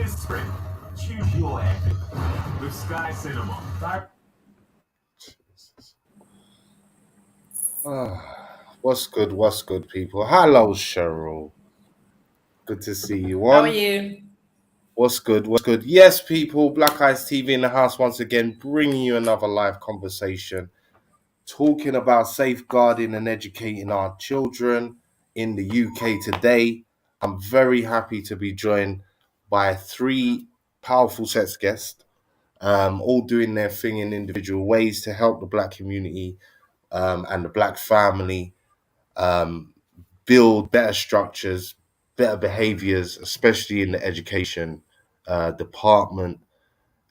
This spring, choose your epic with Sky Cinema. What's good? What's good, people? Hello, Cheryl. Good to see you How are on. you? What's good? What's good? Yes, people. Black Eyes TV in the house once again, bringing you another live conversation, talking about safeguarding and educating our children in the UK today. I'm very happy to be joined by three powerful sets of guests, all doing their thing in individual ways to help the Black community and the Black family um, build better structures, better behaviors, especially in the education department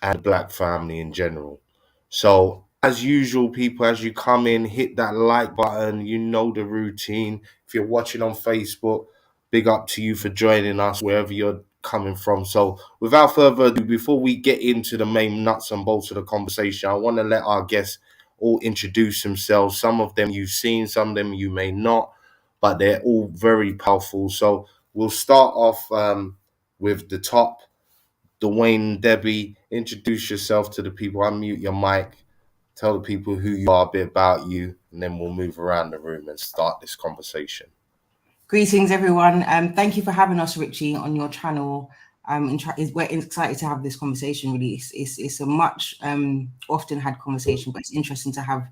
and the Black family in general. So, as usual, people, as you come in, hit that like button. You know the routine. If you're watching on Facebook, big up to you for joining us wherever you're coming from. So, without further ado, before we get into the main nuts and bolts of the conversation, I want to let our guests all introduce themselves. Some of them you've seen, some of them you may not, but they're all very powerful. So, we'll start off with the top. DWAINE, Debbie, introduce yourself to the people. Unmute your mic. Tell the people who you are, a bit about you, and then we'll move around the room and start this conversation. Greetings, everyone. Thank you for having us, Richie, on your channel. We're excited to have this conversation. Really, it's a much often had conversation, but it's interesting to have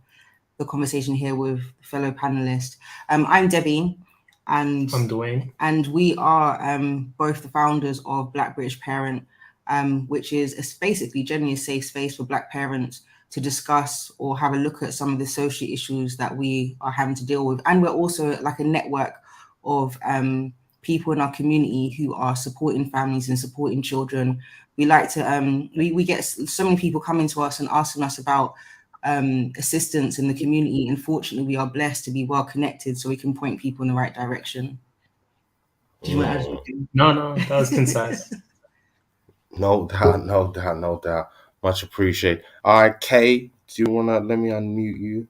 the conversation here with fellow panelists. I'm Debbie, and I'm DWAINE, and we are both the founders of Black British Parent, which is basically genuinely a safe space for Black parents to discuss or have a look at some of the social issues that we are having to deal with. And we're also like a network of people in our community who are supporting families and supporting children. We like to, we get so many people coming to us and asking us about assistance in the community. And fortunately, we are blessed to be well connected so we can point people in the right direction. Did you want to add something? No, that was concise. No doubt. Much appreciated. All right, Kay, do you want to let me unmute you?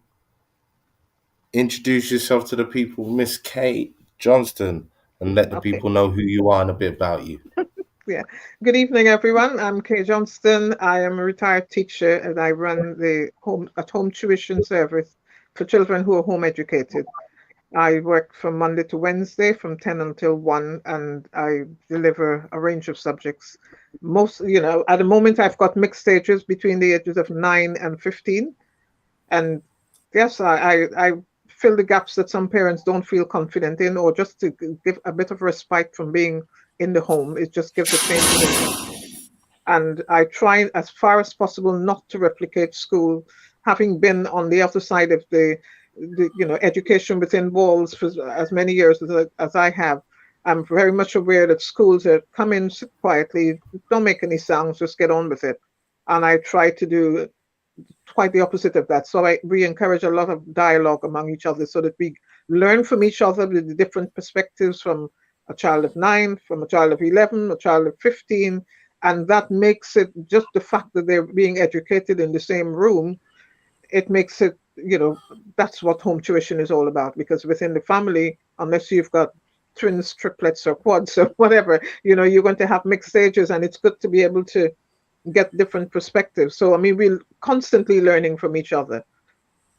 Introduce yourself to the people, Miss Kay Johnston, and let the people know who you are and a bit about you. Yeah. Good evening, everyone. I'm Kay Johnston. I am a retired teacher and I run the home tuition service for children who are home educated. I work from Monday to Wednesday from 10 until 1, and I deliver a range of subjects. At the moment, I've got mixed stages between the ages of 9 and 15. And yes, I fill the gaps that some parents don't feel confident in, or just to give a bit of respite from being in the home. It just gives a change. And I try as far as possible not to replicate school, having been on the other side of the education within walls for as many years as I have. I'm very much aware that schools are come in, sit quietly, don't make any sounds, just get on with it. And I try to do quite the opposite of that. So we encourage a lot of dialogue among each other so that we learn from each other with the different perspectives from a child of 9, from a child of 11, a child of 15. And that makes it, just the fact that they're being educated in the same room, it makes it, that's what home tuition is all about. Because within the family, unless you've got twins, triplets, or quads, or whatever, you're going to have mixed stages, and it's good to be able to get different perspectives. So, I mean, we're constantly learning from each other.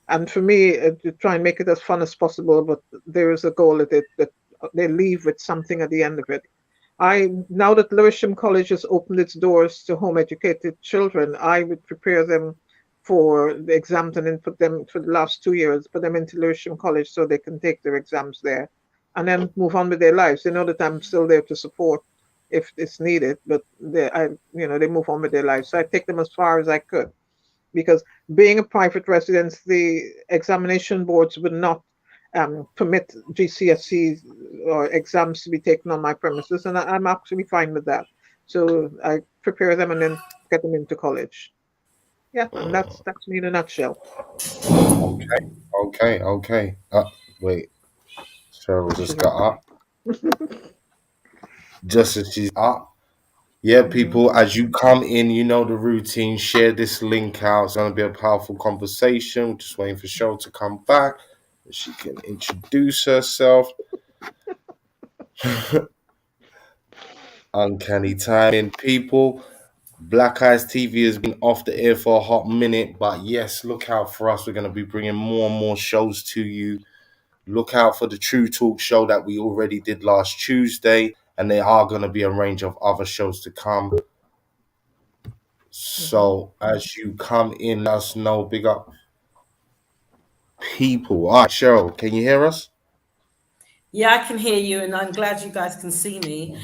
And for me, to try and make it as fun as possible, but there is a goal that they leave with something at the end of it. Now that Lewisham College has opened its doors to home educated children, I would prepare them for the exams and then put them for the last 2 years, put them into Lewisham College so they can take their exams there and then move on with their lives. They know that I'm still there to support if it's needed, but they move on with their lives. So I take them as far as I could, because being a private residence, the examination boards would not permit GCSEs or exams to be taken on my premises, and I'm actually fine with that. So I prepare them and then get them into college. Yeah, and that's me in a nutshell. Okay. Wait, Cheryl just got up. Just as she's up. Yeah, people, as you come in, you know the routine. Share this link out. It's going to be a powerful conversation. We're just waiting for Cheryl to come back. She can introduce herself. Uncanny timing, people. Black Eyes TV has been off the air for a hot minute, but yes, look out for us. We're going to be bringing more and more shows to you. Look out for the True Talk show that we already did last Tuesday, and there are going to be a range of other shows to come. So as you come in, let us know. Big up, people. All right, Cheryl, can you hear us? Yeah, I can hear you, and I'm glad you guys can see me.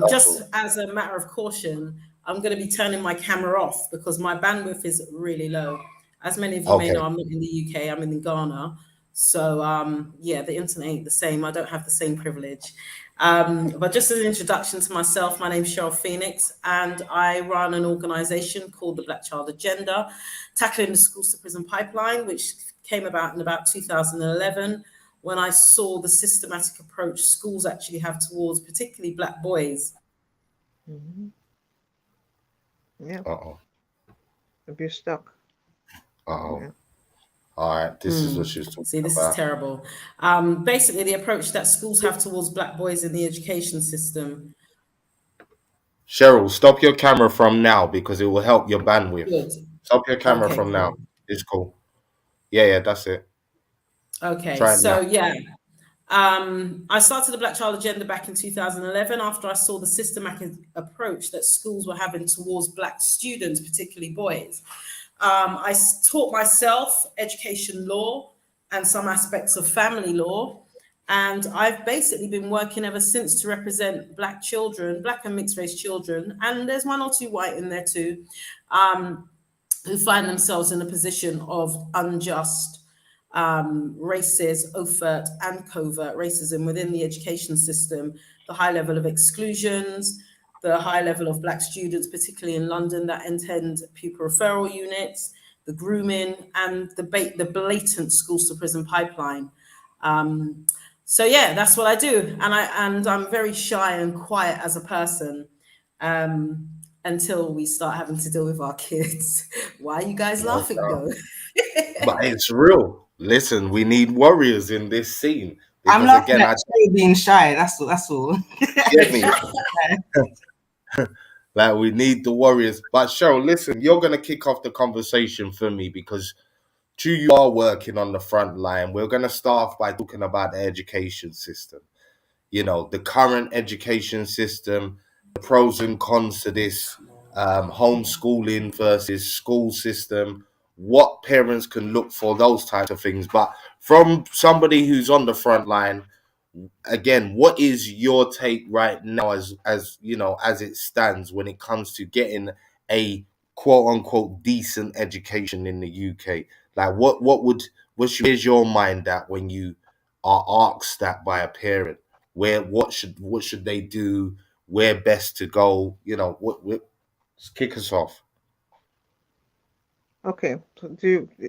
Just as a matter of caution, I'm going to be turning my camera off because my bandwidth is really low. As many of you may Okay. know, I'm not in the UK, I'm in Ghana. So, yeah, the internet ain't the same. I don't have the same privilege. But just as an introduction to myself, my name is CHERYL PHOENIX, and I run an organization called the Black Child Agenda, tackling the schools to prison pipeline, which came about in about 2011. When I saw the systematic approach schools actually have towards particularly Black boys. Yeah. Uh-oh. Abuse stuck. Uh-oh. Yeah. All right, this is what she was talking See, this about. is terrible. Basically, the approach that schools have towards Black boys in the education system. Cheryl, stop your camera from now because it will help your bandwidth. Good. Stop your camera Okay, from now. cool. It's cool. Yeah, that's it. Okay, Try it so now. yeah. I started the Black Child Agenda back in 2011 after I saw the systematic approach that schools were having towards Black students, particularly boys. I taught myself education law and some aspects of family law. And I've basically been working ever since to represent Black children, Black and mixed race children, and there's one or two white in there too, who find themselves in a position of unjust, racist, overt and covert racism within the education system, the high level of exclusions, the high level of Black students, particularly in London, that attend pupil referral units, the grooming, and the blatant schools to prison pipeline. So yeah, that's what I do, and I'm very shy and quiet as a person until we start having to deal with our kids. Why are you guys laughing though? But it's real. Listen, we need warriors in this scene. I'm Because laughing again, at Cheryl being shy. That's all. That's all. get me. Like we need the warriors. But Cheryl, listen, you're gonna kick off the conversation for me because you are working on the front line. We're gonna start off by talking about the education system. You know, the current education system, the pros and cons to this, homeschooling versus school system, what parents can look for, those types of things. But from somebody who's on the front line, again, what is your take right now as you know, as it stands when it comes to getting a quote unquote decent education in the UK? Like where's your mind at when you are asked that by a parent? What should they do? Where best to go? You know, what kick us off. Okay. So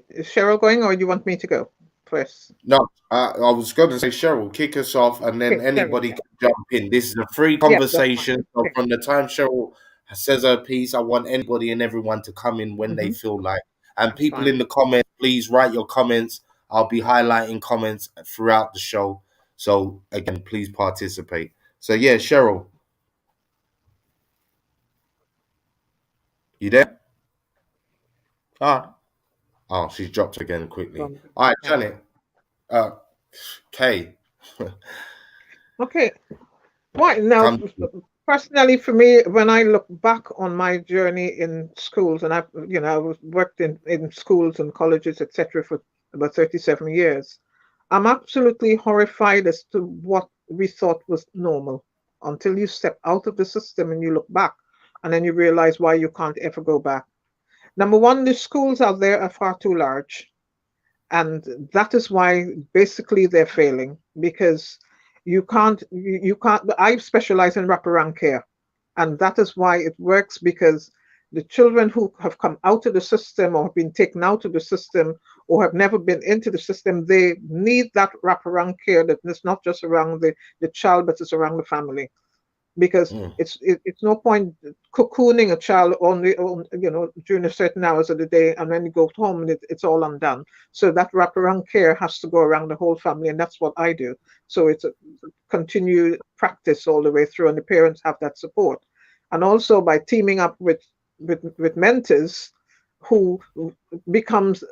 is Cheryl going, or you want me to go first? No, I was going to say, Cheryl, kick us off, and then Okay, Cheryl. anybody can jump in. This is a free Yeah, that's fine. conversation. So Okay. from the time Cheryl says her piece, I want anybody and everyone to come in when they feel like. And That's people fine. in the comments, please write your comments. I'll be highlighting comments throughout the show. So again, please participate. So yeah, Cheryl, you there? Ah, oh, she's dropped again quickly. All right, Yeah. Janet. Kay, Okay. Right now, come. personally, for me, when I look back on my journey in schools, and I worked in schools and colleges, etc., for about 37 years, I'm absolutely horrified as to what we thought was normal until you step out of the system and you look back, and then you realize why you can't ever go back. Number one, the schools out there are far too large, and that is why basically they're failing, because you can't. I specialize in wraparound care, and that is why it works, because the children who have come out of the system or have been taken out of the system or have never been into the system, they need that wraparound care that is not just around the child, but it's around the family. because it's no point cocooning a child only during a certain hours of the day, and when you go home and it's all undone. So that wraparound care has to go around the whole family, and that's what I do. So it's a continued practice all the way through, and the parents have that support. And also by teaming up with mentors who becomes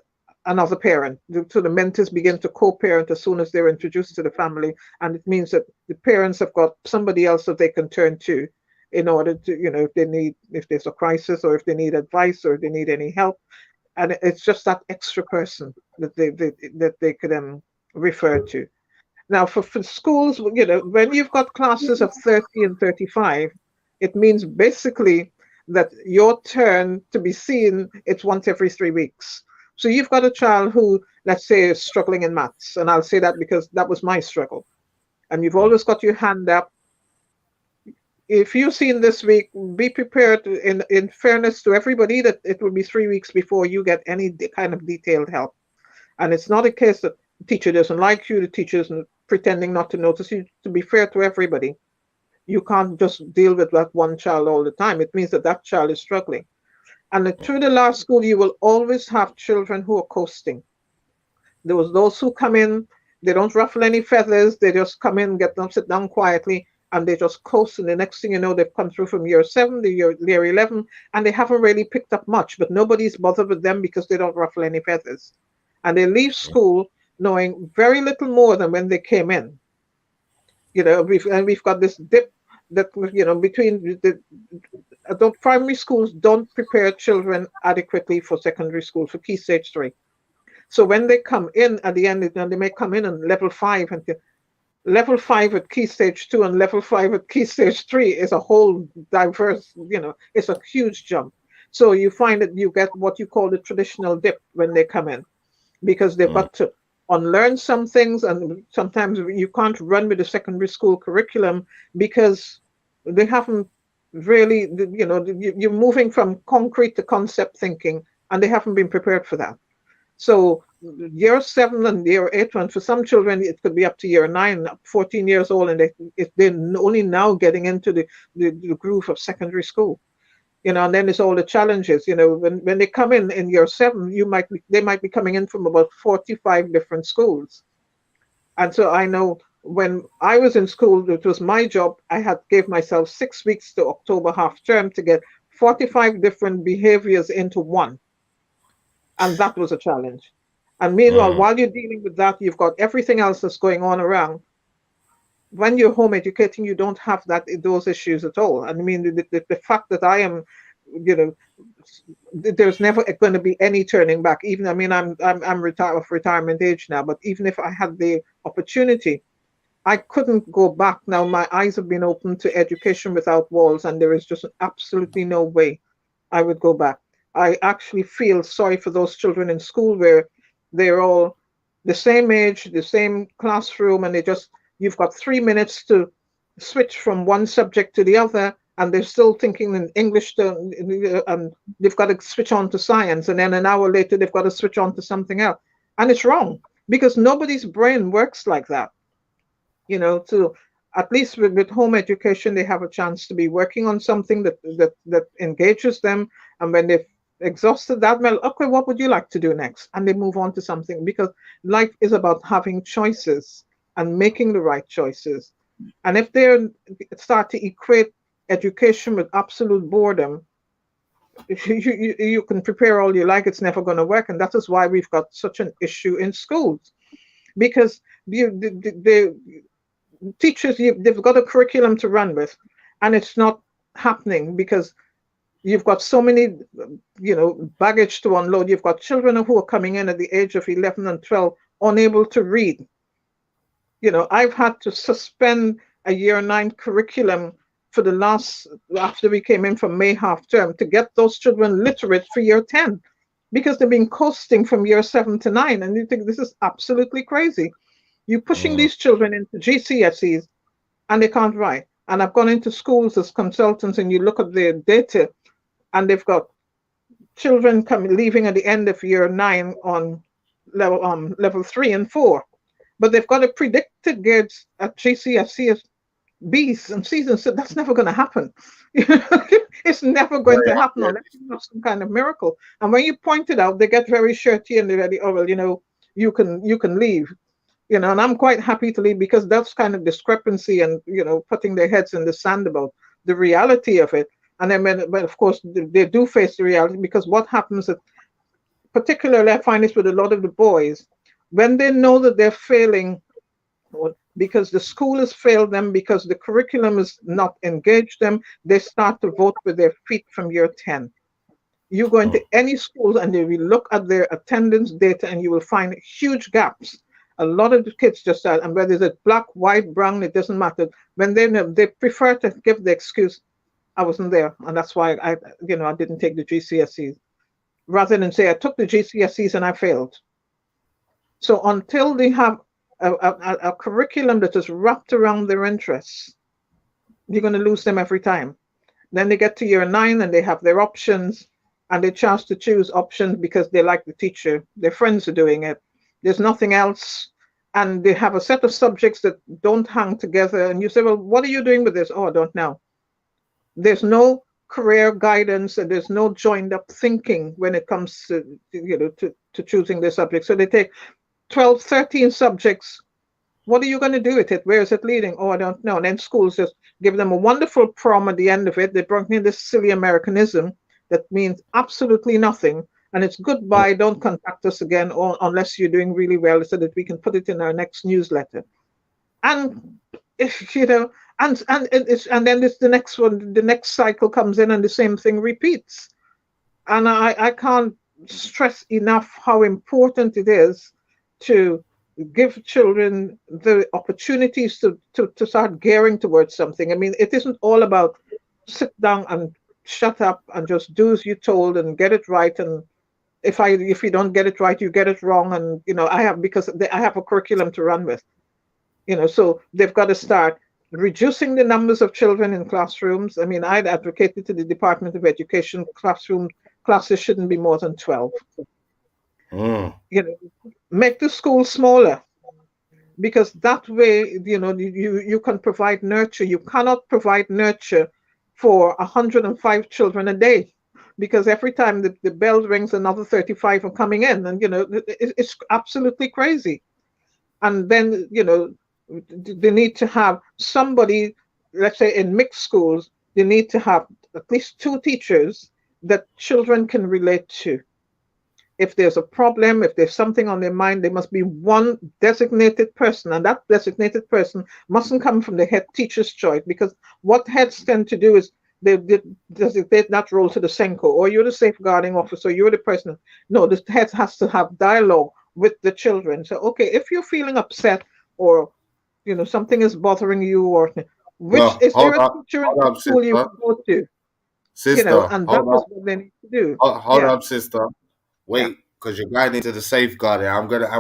another parent. So the mentors begin to co-parent as soon as they're introduced to the family. And it means that the parents have got somebody else that they can turn to in order to, if there's a crisis or if they need advice or if they need any help. And it's just that extra person that they could refer to. Now for schools, when you've got classes of 30 and 35, it means basically that your turn to be seen, it's once every 3 weeks. So you've got a child who, let's say, is struggling in maths, and I'll say that because that was my struggle. And you've always got your hand up. If you've seen this week, be prepared in fairness to everybody that it will be 3 weeks before you get any kind of detailed help. And it's not a case that the teacher doesn't like you, the teacher isn't pretending not to notice you. To be fair to everybody, you can't just deal with that one child all the time. It means that that child is struggling. And through the last school, you will always have children who are coasting. There was those who come in, they don't ruffle any feathers, they just come in, get them, sit down quietly, and they just coast. And the next thing you know, they've come through from year 7 to year 11, and they haven't really picked up much, but nobody's bothered with them because they don't ruffle any feathers. And they leave school knowing very little more than when they came in. We've got this dip that, between primary schools don't prepare children adequately for secondary school, for Key Stage 3. So when they come in at the end, they may come in on level 5, and level 5 at Key Stage 2 and level 5 at Key Stage 3 is a whole diverse, it's a huge jump. So you find that you get what you call the traditional dip when they come in, because they've got to unlearn some things, and sometimes you can't run with the secondary school curriculum because they haven't really, you're moving from concrete to concept thinking, and they haven't been prepared for that. So year 7 and year 8, and for some children it could be up to year 9, 14 years old, and they're only now getting into the groove of secondary school. And then there's all the challenges. When they come in year 7, they might be coming in from about 45 different schools. And so I know when I was in school, it was my job. I gave myself 6 weeks to October half term to get 45 different behaviors into one. And that was a challenge. And meanwhile, while you're dealing with that, you've got everything else that's going on around. When you're home educating, you don't have those issues at all. And I mean, the fact that I am, there's never going to be any turning back. Even, I'm retired of retirement age now, but even if I had the opportunity, I couldn't go back. Now my eyes have been opened to education without walls, and there is just absolutely no way I would go back. I actually feel sorry for those children in school where they're all the same age, the same classroom, and you've got 3 minutes to switch from one subject to the other, and they're still thinking in English, and they've got to switch on to science, and then an hour later they've got to switch on to something else. And it's wrong, because nobody's brain works like that. So at least with home education, they have a chance to be working on something that engages them, and when they've exhausted that, well, okay, what would you like to do next? And they move on to something, because life is about having choices and making the right choices. And if they start to equate education with absolute boredom, you can prepare all you like, it's never going to work. And that is why we've got such an issue in schools, because the teachers, they've got a curriculum to run with, and it's not happening because you've got so many, baggage to unload. You've got children who are coming in at the age of 11 and 12, unable to read. I've had to suspend a year 9 curriculum for after we came in from May half term, to get those children literate for year 10, because they've been coasting from year 7 to 9. And you think this is absolutely crazy. You're pushing these children into GCSEs and they can't write. And I've gone into schools as consultants, and you look at their data, and they've got children leaving at the end of year 9 on level 3 and 4, but they've got a predicted grades at GCSE B's and C's and C's. That's never going to happen. It's never going to happen unless you have some kind of miracle. And when you point it out, they get very shirty and they're ready. Oh well, you can leave. And I'm quite happy to leave because that's kind of discrepancy and putting their heads in the sand about the reality of it. And then, but of course, they do face the reality because what happens, particularly I find this with a lot of the boys, when they know that they're failing because the school has failed them, because the curriculum has not engaged them, they start to vote with their feet from year 10. You go into any school and you will look at their attendance data and you will find huge gaps. A lot of the kids just start, and whether it's black, white, brown, it doesn't matter. When they prefer to give the excuse, I wasn't there, and that's why I didn't take the GCSEs, rather than say I took the GCSEs and I failed. So until they have a curriculum that is wrapped around their interests, you're going to lose them every time. Then they get to year 9 and they have their options, and they chance to choose options because they like the teacher, their friends are doing it. There's nothing else, and they have a set of subjects that don't hang together. And you say, well, what are you doing with this? Oh, I don't know. There's no career guidance and there's no joined up thinking when it comes to choosing the subject. So they take 12, 13 subjects. What are you going to do with it? Where is it leading? Oh, I don't know. And then schools just give them a wonderful prom at the end of it. They bring in this silly Americanism that means absolutely nothing. And it's goodbye, don't contact us again, or unless you're doing really well, so that we can put it in our next newsletter. And if and then it's the next one, the next cycle comes in and the same thing repeats. And I can't stress enough how important it is to give children the opportunities to start gearing towards something. I mean, it isn't all about sit down and shut up and just do as you're told and get it right. And if you don't get it right, you get it wrong. And I have a curriculum to run with. So they've got to start reducing the numbers of children in classrooms. I mean, I'd advocated to the Department of Education classes shouldn't be more than 12. Make the school smaller, because that way, you can provide nurture. You cannot provide nurture for 105 children a day, because every time the bell rings, another 35 are coming in, and it's absolutely crazy. And then they need to have somebody, let's say in mixed schools, they need to have at least 2 teachers that children can relate to. If there's a problem, if there's something on their mind, there must be one designated person, and that designated person mustn't come from the head teacher's choice, because what heads tend to do is they designate that role to the Senko, or you're the safeguarding officer, you're the person. No, the head has to have dialogue with the children. So, okay, if you're feeling upset or something is bothering you, or is there a teacher in the school you can go to? Sister, and that is what they need to do. Hold up, sister. Wait, because you're going into the safeguarding.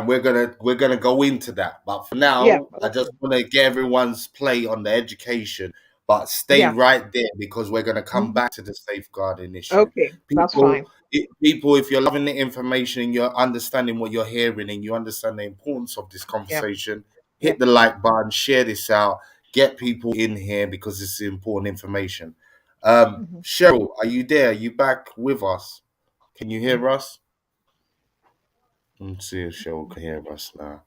We're gonna go into that. But for now, I just want to get everyone's play on the education. But stay right there, because we're gonna come back to the safeguarding issue. Okay, that's fine. People, if you're loving the information and you're understanding what you're hearing and you understand the importance of this conversation, hit the like button, share this out, get people in here, because this is important information. Cheryl, are you there? Are you back with us? Can you hear us? Let's see if Cheryl can hear us now.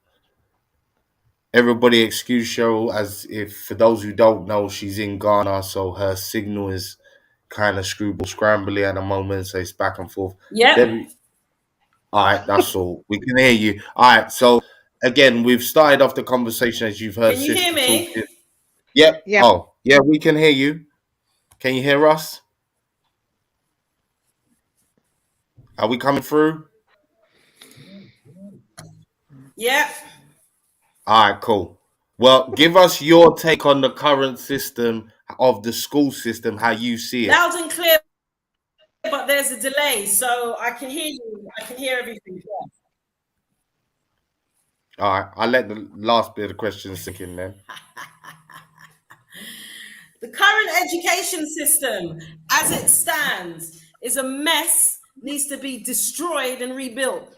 Everybody excuse Cheryl, as if, for those who don't know, she's in Ghana, so her signal is kind of scrambly at the moment, so it's back and forth. Yeah. All right, that's all. We can hear you. All right, so again, we've started off the conversation, as you've heard. Can you hear me? Talking. Yep. Oh, yeah, we can hear you. Can you hear us? Are we coming through? Yeah. All right, cool. Well, give us your take on the current system of the school system, how you see it. Loud and clear, but there's a delay, so I can hear you. I can hear everything. All right, I'll let the last bit of the question sink in then. The current education system, as it stands, is a mess, needs to be destroyed and rebuilt.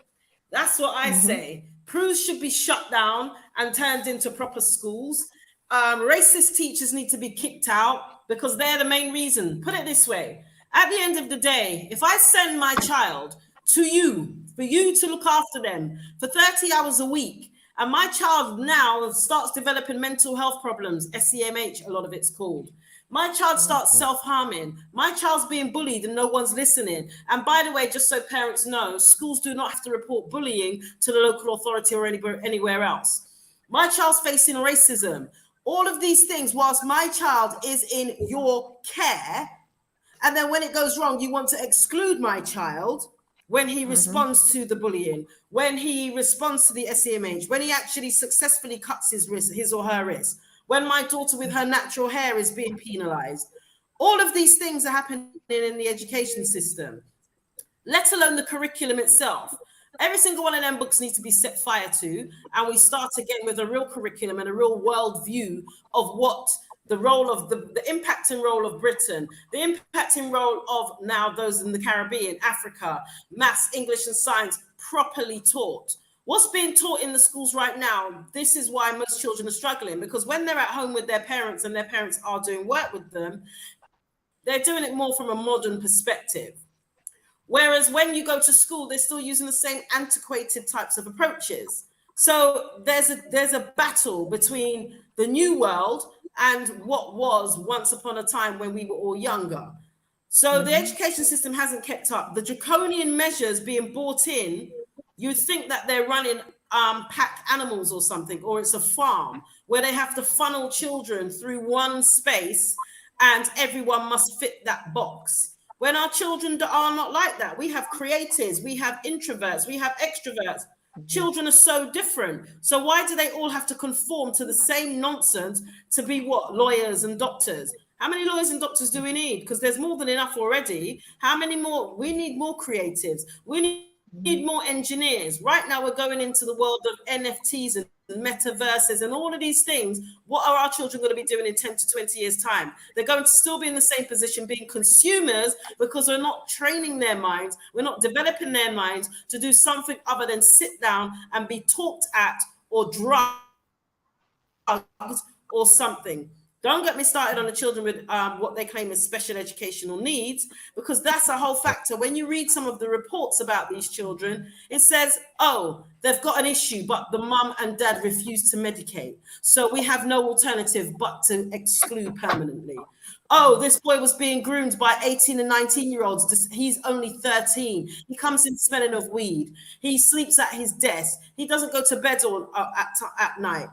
That's what I say. Proust should be shut down and turned into proper schools. Racist teachers need to be kicked out because they're the main reason. Put it this way. At the end of the day, if I send my child to you, for you to look after them for 30 hours a week, and my child now starts developing mental health problems, SEMH, a lot of it's called. My child starts self-harming. My child's being bullied and no one's listening. And by the way, just so parents know, schools do not have to report bullying to the local authority or anywhere else. My child's facing racism. All of these things, whilst my child is in your care, and then when it goes wrong, you want to exclude my child when he responds to the bullying, when he responds to the SEMH, when he actually successfully cuts his or her wrist, when my daughter with her natural hair is being penalized. All of these things are happening in the education system, let alone the curriculum itself. Every single one of them books needs to be set fire to, and we start again with a real curriculum and a real world view of what the role of the impacting role of Britain, the impacting role of now those in the Caribbean, Africa, maths, English and science properly taught. What's being taught in the schools right now, this is why most children are struggling, because when they're at home with their parents and their parents are doing work with them, they're doing it more from a modern perspective. Whereas when you go to school, they're still using the same antiquated types of approaches. So there's a battle between the new world and what was once upon a time when we were all younger. So the education system hasn't kept up. The draconian measures being brought in, you'd think that they're running pack animals or something, or it's a farm where they have to funnel children through one space and everyone must fit that box. When our children are not like that. We have creatives, we have introverts, we have extroverts. Children are so different. So why do they all have to conform to the same nonsense to be what? Lawyers and doctors. How many lawyers and doctors do we need? Because there's more than enough already. How many more? We need more creatives. We need more engineers. Right now we're going into the world of NFTs and metaverses and all of these things. What are our children going to be doing in 10 to 20 years time? They're going to still be in the same position being consumers because we're not training their minds, we're not developing their minds to do something other than sit down and be talked at or drugged or something. Don't get me started on the children with what they claim as special educational needs, because that's a whole factor. When you read some of the reports about these children, it says, oh, they've got an issue, but the mum and dad refuse to medicate. So we have no alternative but to exclude permanently. Oh, this boy was being groomed by 18 and 19-year-olds. He's only 13. He comes in smelling of weed. He sleeps at his desk. He doesn't go to bed at night.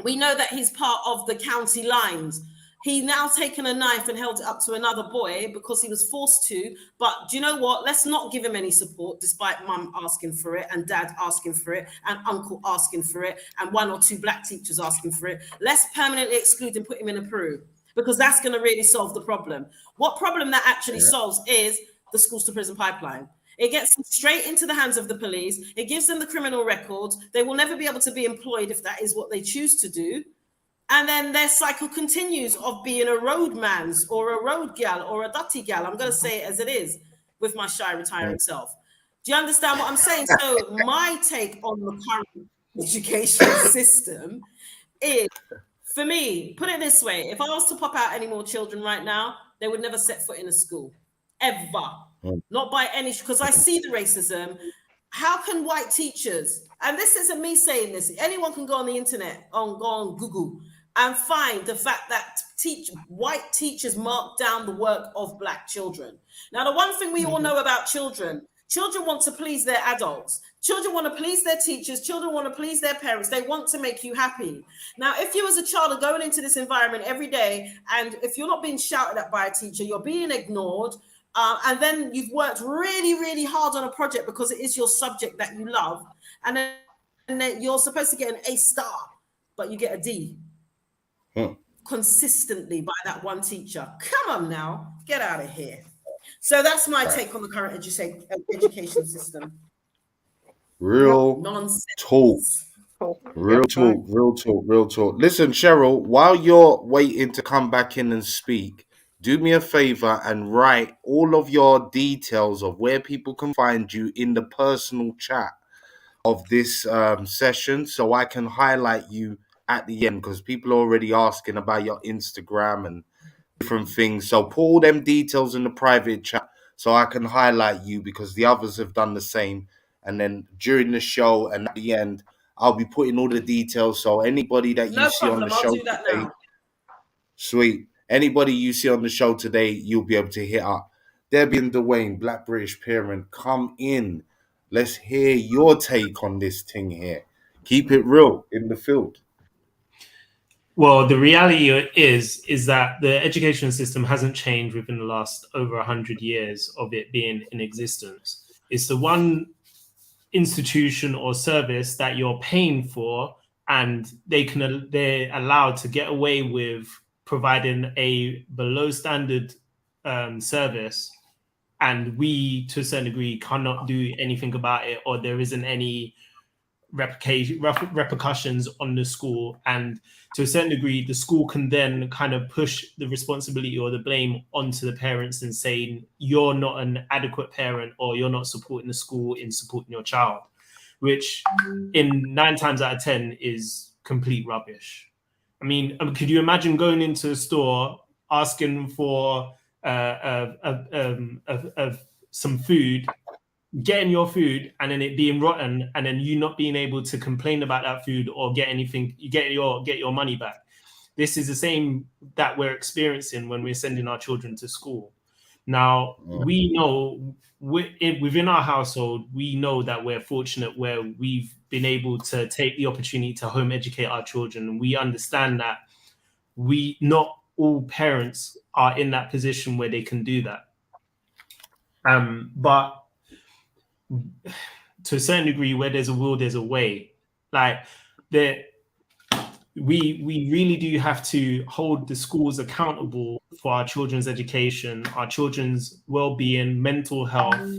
We know that he's part of the county lines. He now taken a knife and held it up to another boy because he was forced to. But do you know what? Let's not give him any support, despite mum asking for it and dad asking for it and uncle asking for it and one or two black teachers asking for it. Let's permanently exclude and put him in a Peru, because that's going to really solve the problem. What problem that actually solves is the schools to prison pipeline. It gets them straight into the hands of the police. It gives them the criminal records. They will never be able to be employed if that is what they choose to do. And then their cycle continues of being a roadman's or a road gal or a dutty gal. I'm going to say it as it is with my shy retiring self. Do you understand what I'm saying? So my take on the current education system is, for me, put it this way. If I was to pop out any more children right now, they would never set foot in a school, ever. Not by any, because I see the racism. How can white teachers, and this isn't me saying this, anyone can go on the internet, go on Google and find the fact that white teachers mark down the work of black children. Now, the one thing we all know about children want to please their adults. Children want to please their teachers. Children want to please their parents. They want to make you happy. Now, if you as a child are going into this environment every day, and if you're not being shouted at by a teacher, you're being ignored, and then you've worked really, really hard on a project because it is your subject that you love, and then you're supposed to get an A star, but you get a D consistently by that one teacher. Come on now, get out of here. So that's my take on the current education system. Real nonsense. Talk. Real talk. Listen, Cheryl, while you're waiting to come back in and speak, do me a favor and write all of your details of where people can find you in the personal chat of this session, so I can highlight you at the end, because people are already asking about your Instagram and different things. So put all them details in the private chat so I can highlight you, because the others have done the same. And then during the show and at the end, I'll be putting all the details. So anybody that you No see on the problem. I'll show do that today, now. sweet. Anybody you see on the show today, you'll be able to hit up. Debbie and Dwayne, Black British Parent, come in. Let's hear your take on this thing here. Keep it real in the field. Well, the reality is that the education system hasn't changed within the last over 100 years of it being in existence. It's the one institution or service that you're paying for, and they're allowed to get away with providing a below standard service, and we, to a certain degree, cannot do anything about it, or there isn't any repercussions on the school. And to a certain degree, the school can then kind of push the responsibility or the blame onto the parents and saying, you're not an adequate parent, or you're not supporting the school in supporting your child, which in 9 times out of 10 is complete rubbish. I mean, could you imagine going into a store asking for some food, getting your food, and then it being rotten, and then you not being able to complain about that food or get anything, you get your money back? This is the same that we're experiencing when we're sending our children to school. Now, we know within our household, we know that we're fortunate where we've been able to take the opportunity to home educate our children. And we understand that not all parents are in that position where they can do that. But to a certain degree, where there's a will, there's a way. Like, we really do have to hold the schools accountable for our children's education, our children's well-being, mental health,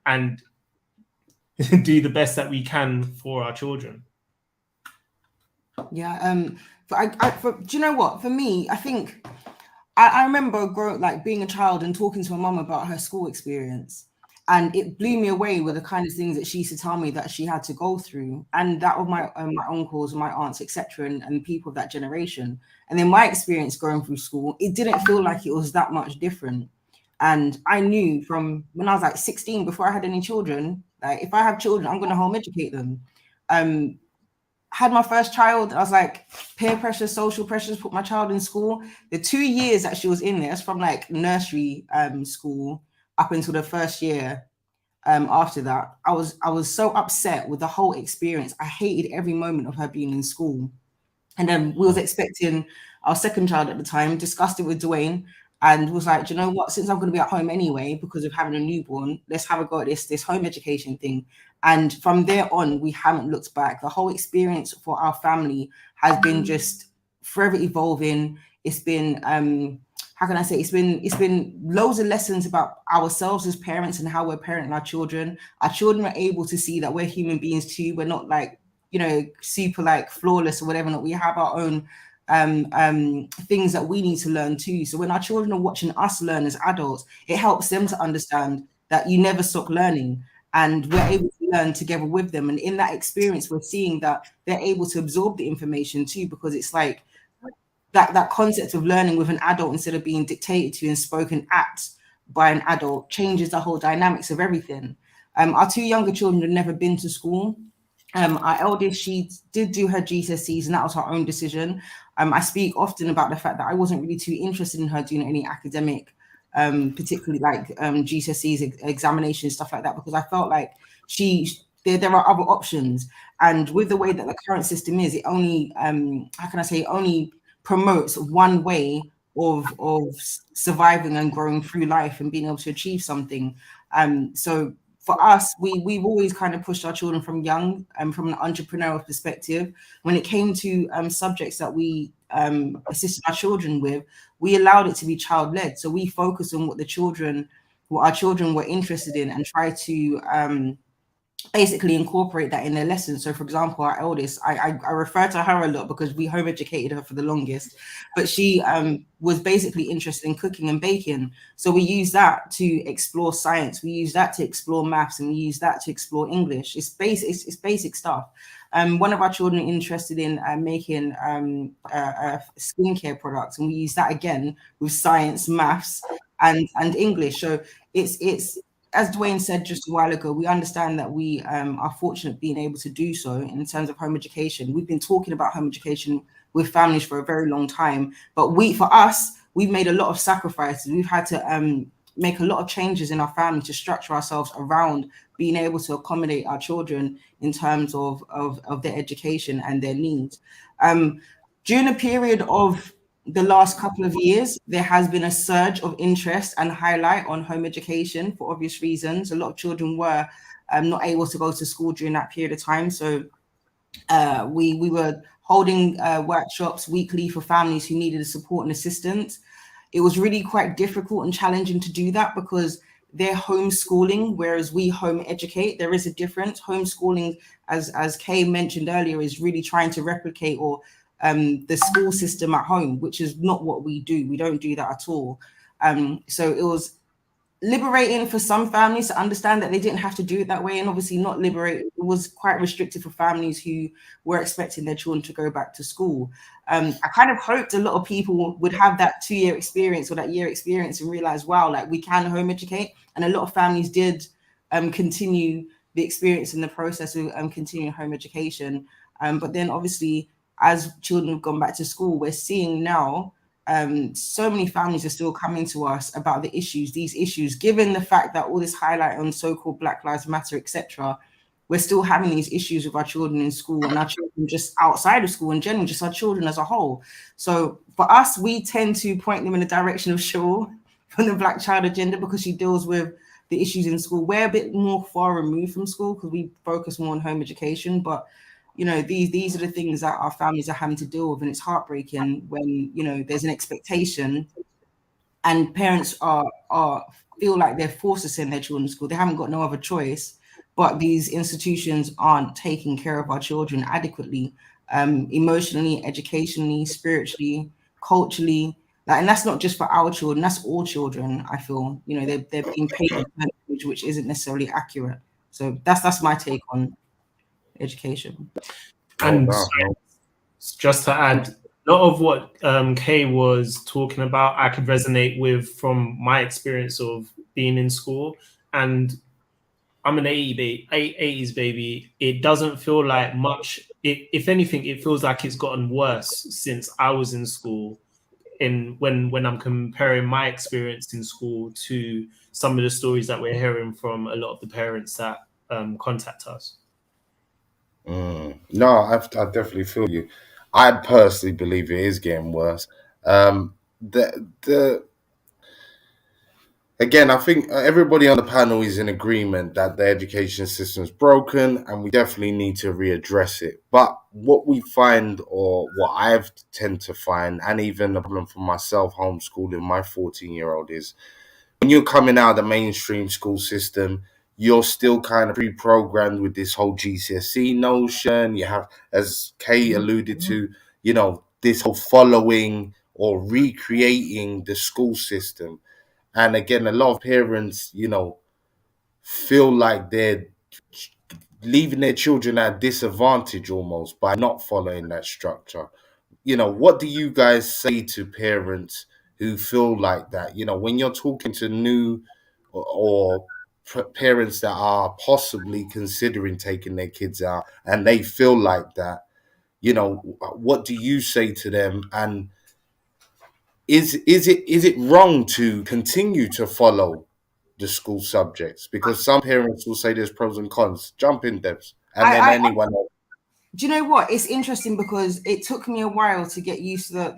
and do the best that we can for our children. Yeah. Do you know what? For me, I think I remember being a child and talking to my mum about her school experience. And it blew me away with the kind of things that she used to tell me that she had to go through, and that of my uncles, my aunts, etc., and people of that generation. And then my experience going through school, it didn't feel like it was that much different. And I knew from when I was like 16, before I had any children, like if I have children, I'm going to home educate them. Had my first child, I was like, peer pressure, social pressures, put my child in school. The 2 years that she was in there, it's from like nursery school up until the first year. After that, I was so upset with the whole experience. I hated every moment of her being in school. And then we was expecting our second child at the time, discussed it with Dwayne, and was like, do you know what, since I'm going to be at home anyway because of having a newborn, let's have a go at this home education thing. And from there on, we haven't looked back. The whole experience for our family has been just forever evolving. It's been how can I say, it's been loads of lessons about ourselves as parents and how we're parenting our children. Our children are able to see that we're human beings too. We're not like, super like flawless or whatever. Not, we have our own things that we need to learn too. So when our children are watching us learn as adults, it helps them to understand that you never stop learning, and we're able to learn together with them. And in that experience, we're seeing that they're able to absorb the information too, because it's like that concept of learning with an adult instead of being dictated to and spoken at by an adult changes the whole dynamics of everything. Our 2 younger children had never been to school. Our eldest, she did do her GCSEs, and that was her own decision. I speak often about the fact that I wasn't really too interested in her doing any academic, particularly like GCSEs, examinations, stuff like that, because I felt like there are other options. And with the way that the current system is, it only, it only promotes one way of surviving and growing through life and being able to achieve something. So for us, we've always kind of pushed our children from young, from an entrepreneurial perspective. When it came to subjects that we assisted our children with, we allowed it to be child-led. So we focused on what our children were interested in, and try to basically incorporate that in their lessons. So for example, our eldest, I refer to her a lot because we home educated her for the longest, but she was basically interested in cooking and baking. So we use that to explore science, we use that to explore maths, and we use that to explore English. It's basic stuff. One of our children interested in making skincare products, and we use that again with science, maths, and English. So it's as Dwayne said just a while ago, we understand that we are fortunate being able to do so in terms of home education. We've been talking about home education with families for a very long time, but for us, we've made a lot of sacrifices. We've had to make a lot of changes in our family to structure ourselves around being able to accommodate our children in terms of their education and their needs. During a period of the last couple of years, there has been a surge of interest and highlight on home education for obvious reasons. A lot of children were not able to go to school during that period of time. So we were holding workshops weekly for families who needed support and assistance. It was really quite difficult and challenging to do that because they're homeschooling, whereas we home educate. There is a difference. Homeschooling, as Kay mentioned earlier, is really trying to replicate the school system at home, which is not what we do. We don't do that at all. So it was liberating for some families to understand that they didn't have to do it that way, and obviously not liberating. It was quite restrictive for families who were expecting their children to go back to school. I kind of hoped a lot of people would have that 2-year experience or that year experience and realize, wow, like we can home educate. And a lot of families did continue the experience in the process of continuing home education. But then obviously, as children have gone back to school, we're seeing now so many families are still coming to us about these issues, given the fact that all this highlight on so-called Black Lives Matter, etc. We're still having these issues with our children in school and our children just outside of school in general, just our children as a whole. So for us, we tend to point them in the direction of CHERYL from the Black Child Agenda because she deals with the issues in school. We're a bit more far removed from school because we focus more on home education, but you know, these are the things that our families are having to deal with, and it's heartbreaking when, you know, there's an expectation and parents feel like they're forced to send their children to school. They haven't got no other choice, but these institutions aren't taking care of our children adequately, emotionally, educationally, spiritually, culturally. And that's not just for our children, that's all children, I feel. You know, they're being painted which isn't necessarily accurate. So that's my take on education. And just to add, a lot of what Kay was talking about, I could resonate with from my experience of being in school. And I'm an 80s baby. It doesn't feel like much. If anything, it feels like it's gotten worse since I was in school. When I'm comparing my experience in school to some of the stories that we're hearing from a lot of the parents that contact us. No, I definitely feel you. I personally believe it is getting worse. Again, I think everybody on the panel is in agreement that the education system is broken and we definitely need to readdress it. But what we find, or what I've tend to find, and even a problem for myself homeschooling my 14-year-old, is when you're coming out of the mainstream school system, you're still kind of pre-programmed with this whole GCSE notion. You have, as Kay alluded to, you know, this whole following or recreating the school system. And again, a lot of parents, you know, feel like they're leaving their children at a disadvantage almost by not following that structure. You know, what do you guys say to parents who feel like that? You know, when you're talking to new or parents that are possibly considering taking their kids out and they feel like that, you know, what do you say to them? And is it wrong to continue to follow the school subjects? Because some parents will say there's pros and cons. Jump in, Debs, and then anyone else. Do you know what? It's interesting because it took me a while to get used to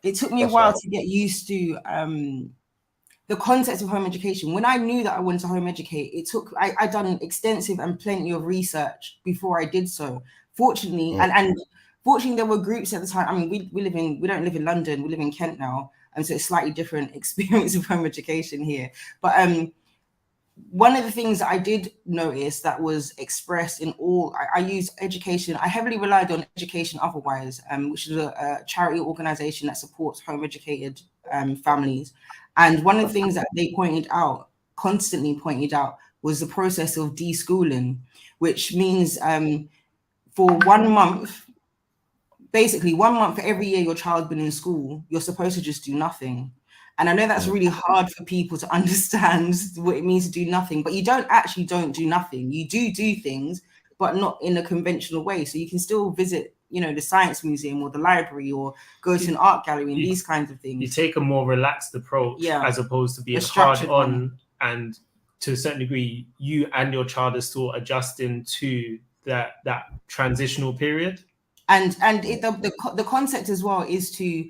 it took me a while to get used to the concept of home education. When I knew that I wanted to home educate, I'd done extensive and plenty of research before I did so. Fortunately, and fortunately, there were groups at the time. I mean, we don't live in London, we live in Kent now, and so it's slightly different experience of home education here. But one of the things that I did notice that was expressed in I use education. I heavily relied on Education Otherwise, which is a charity organization that supports home educated families. And one of the things that they constantly pointed out, was the process of deschooling, which means for 1 month, basically 1 month for every year your child's been in school, you're supposed to just do nothing. And I know that's really hard for people to understand what it means to do nothing, but you don't do nothing. You do things, but not in a conventional way. So you can still visit, you know, the science museum or the library or go to an art gallery and these kinds of things. You take a more relaxed approach as opposed to being hard on, and to a certain degree, you and your child are still adjusting to that transitional period. And the concept as well is to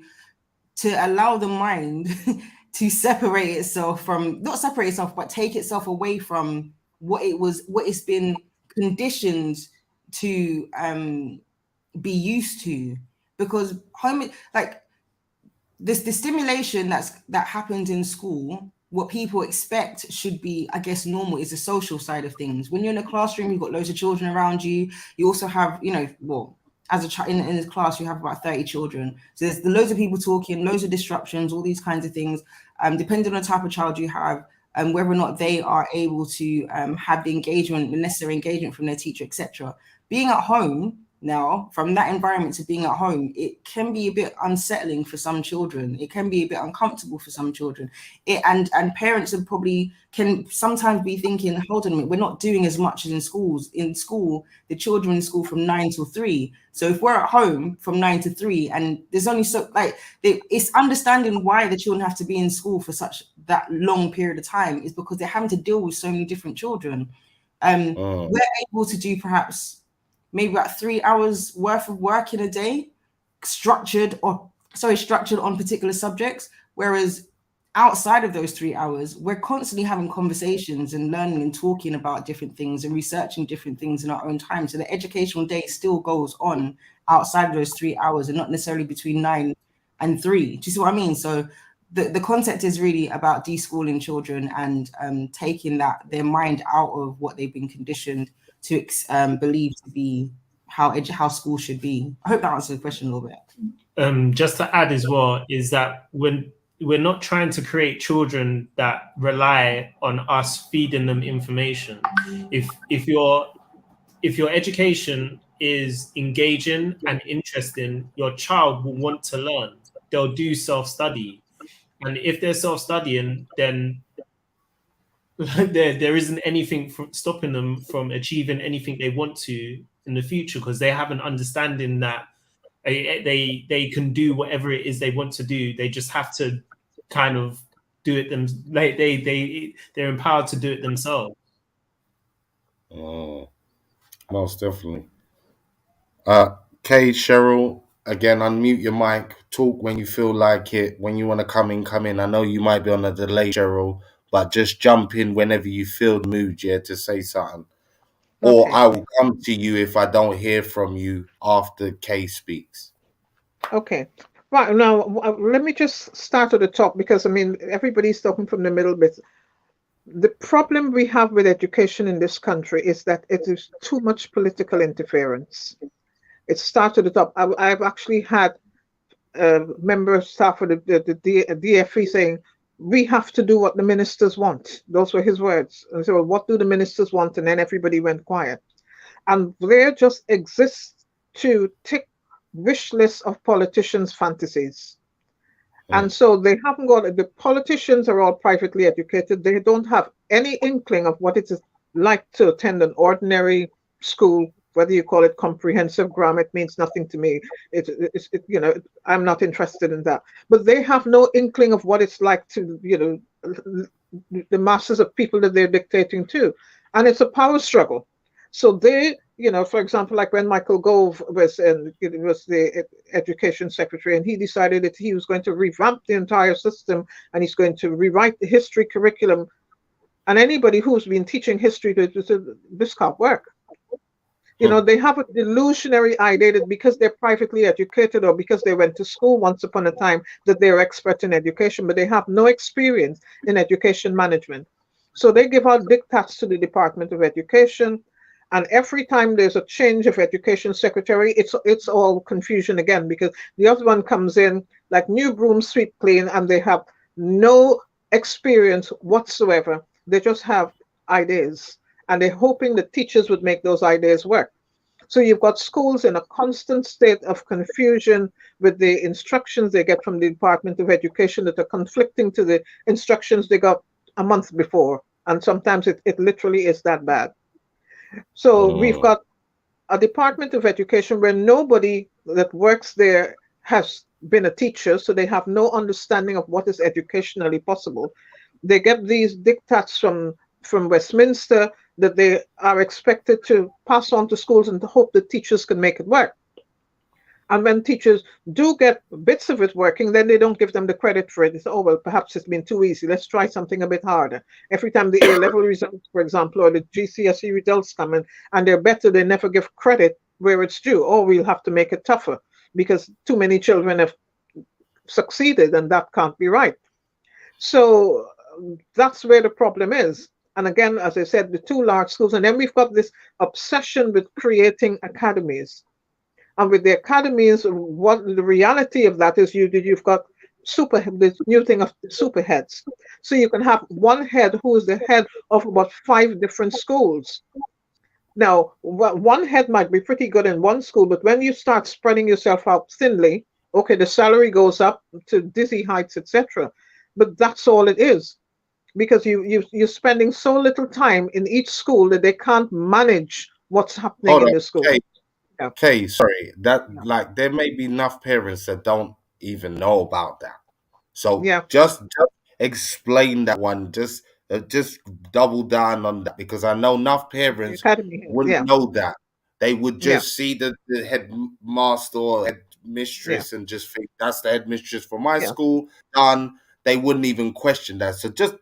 allow the mind to separate itself from, not separate itself, but take itself away from what it's been conditioned to be used to. Because the stimulation that happens in school, what people expect should be, I guess, normal, is the social side of things. When you're in a classroom, you've got loads of children around you. You also have, you know, well, as a child in this class, you have about 30 children. So there's loads of people talking, loads of disruptions, all these kinds of things. Depending on the type of child you have, and whether or not they are able to have the engagement, the necessary engagement from their teacher, etc. Being at home now, from that environment to being at home, it can be a bit unsettling for some children. It can be a bit uncomfortable for some children. And parents are probably can sometimes be thinking, hold on a minute, we're not doing as much as in schools. In school, the children in school from 9 till 3. So if we're at home from 9 to 3, and there's only it's understanding why the children have to be in school for that long period of time is because they're having to deal with so many different children. We're able to do perhaps maybe about 3 hours worth of work in a day, structured on particular subjects. Whereas outside of those 3 hours, we're constantly having conversations and learning and talking about different things and researching different things in our own time. So the educational day still goes on outside of those 3 hours and not necessarily between 9 and 3. Do you see what I mean? So the concept is really about deschooling children and taking their mind out of what they've been conditioned to believe to be how school should be. I hope that answers the question a little bit. Just to add as well, is that when we're not trying to create children that rely on us feeding them information. If your education is engaging and interesting, your child will want to learn. They'll do self-study. And if they're self-studying, then there isn't anything stopping them from achieving anything they want to in the future, because they have an understanding that they can do whatever it is they want to do. They just have to kind of do it they're empowered to do it themselves. Most definitely. Kay, Cheryl, again, unmute your mic, talk when you feel like it. When you want to come in. I know you might be on a delay, Cheryl, but just jump in whenever you feel the mood, to say something. Okay. Or I will come to you if I don't hear from you after Kay speaks. Okay. Right. Now, let me just start at the top, because, I mean, everybody's talking from the middle bit. The problem we have with education in this country is that it is too much political interference. It started at the top. I've actually had member of staff of the DFE saying, we have to do what the ministers want. Those were his words. And so, what do the ministers want? And then everybody went quiet. And there just exists to tick wish lists of politicians' fantasies. And so they haven't got, the politicians are all privately educated. They don't have any inkling of what it is like to attend an ordinary school. Whether you call it comprehensive grammar, it means nothing to me. I'm not interested in that. But they have no inkling of what it's like to, the masses of people that they're dictating to. And it's a power struggle. So they, for example, like when Michael Gove was the education secretary, and he decided that he was going to revamp the entire system and he's going to rewrite the history curriculum. And anybody who's been teaching history, this can't work. They have a delusionary idea that because they're privately educated or because they went to school once upon a time that they're expert in education, but they have no experience in education management. So they give out diktats to the Department of Education. And every time there's a change of education secretary, it's all confusion again, because the other one comes in like new broom sweep clean, and they have no experience whatsoever. They just have ideas, and they're hoping the teachers would make those ideas work. So you've got schools in a constant state of confusion with the instructions they get from the Department of Education that are conflicting to the instructions they got a month before. And sometimes it literally is that bad. So we've got a Department of Education where nobody that works there has been a teacher, so they have no understanding of what is educationally possible. They get these diktats from Westminster that they are expected to pass on to schools and to hope that teachers can make it work. And when teachers do get bits of it working, then they don't give them the credit for it. They say, oh, well, perhaps it's been too easy. Let's try something a bit harder. Every time the A-level results, for example, or the GCSE results come in and they're better, they never give credit where it's due. Oh, we'll have to make it tougher because too many children have succeeded, and that can't be right. So that's where the problem is. And again, as I said, the two large schools, and then we've got this obsession with creating academies. And with the academies, what the reality of that is you've got this new thing of super heads. So you can have one head who is the head of about 5 different schools. Now, one head might be pretty good in one school, but when you start spreading yourself out thinly, okay, the salary goes up to dizzy heights, etc. But that's all it is, because you're spending so little time in each school that they can't manage what's happening in the school. Okay, sorry. Like there may be enough parents that don't even know about that. So just explain that one. Just double down on that, because I know enough parents wouldn't know that. They would just see the headmaster or headmistress and just think that's the headmistress for my school. Done. They wouldn't even question that. So just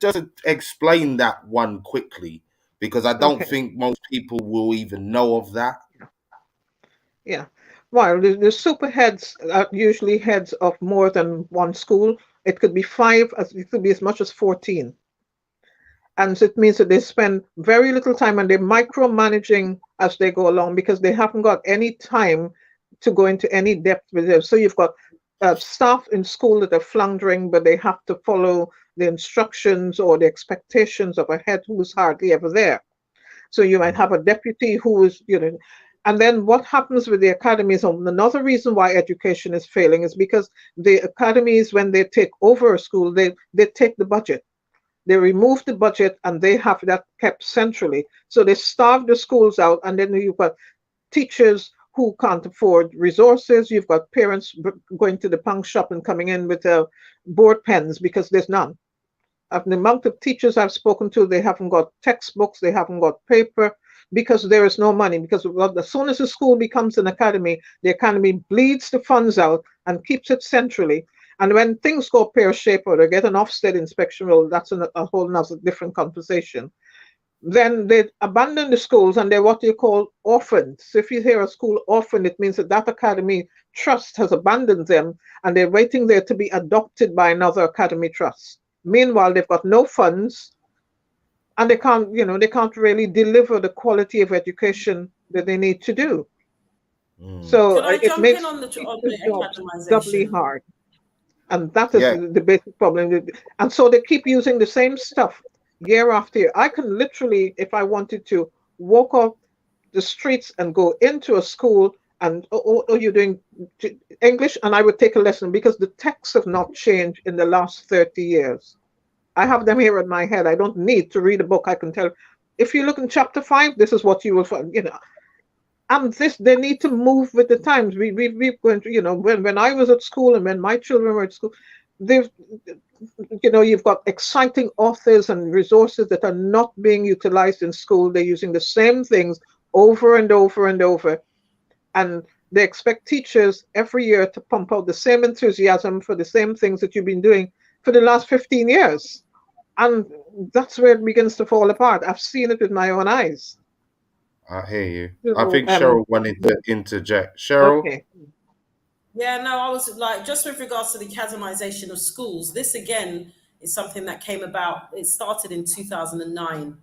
explain that one quickly, because I don't think most people will even know of that. Yeah. Well, the super heads are usually heads of more than one school. It could be 5, it could be as much as 14. And so it means that they spend very little time and they're micromanaging as they go along, because they haven't got any time to go into any depth with it. So you've got staff in school that are floundering, but they have to follow the instructions or the expectations of a head who's hardly ever there. So you might have a deputy who is, and then what happens with the academies, another reason why education is failing is because the academies, when they take over a school, they take the budget. They remove the budget and they have that kept centrally. So they starve the schools out, and then you've got teachers who can't afford resources. You've got parents going to the punk shop and coming in with board pens because there's none. Of the amount of teachers I've spoken to, they haven't got textbooks, they haven't got paper, because there is no money. Because as soon as a school becomes an academy, the academy bleeds the funds out and keeps it centrally. And when things go pear-shaped or they get an Ofsted inspection role, that's a whole nother different conversation. Then they abandon the schools and they're what you call orphaned. So if you hear a school orphaned, it means that academy trust has abandoned them and they're waiting there to be adopted by another academy trust. Meanwhile, they've got no funds, and they can't really deliver the quality of education that they need to do. So it makes the job doubly hard. And that is the basic problem. And so they keep using the same stuff year after year. I can literally, if I wanted to, walk off the streets and go into a school and, you're doing English, and I would take a lesson, because the texts have not changed in the last 30 years. I have them here in my head. I don't need to read a book. I can tell, if you look in chapter 5, this is what you will find, And they need to move with the times. We've going to, when I was at school and when my children were at school, you've got exciting authors and resources that are not being utilized in school. They're using the same things over and over and over. And they expect teachers every year to pump out the same enthusiasm for the same things that you've been doing for the last 15 years. And that's where it begins to fall apart. I've seen it with my own eyes. I hear you. I think Cheryl wanted to interject. Cheryl? Okay. Yeah, no, I was like, just with regards to the academization of schools, this again is something that came about. It started in 2009,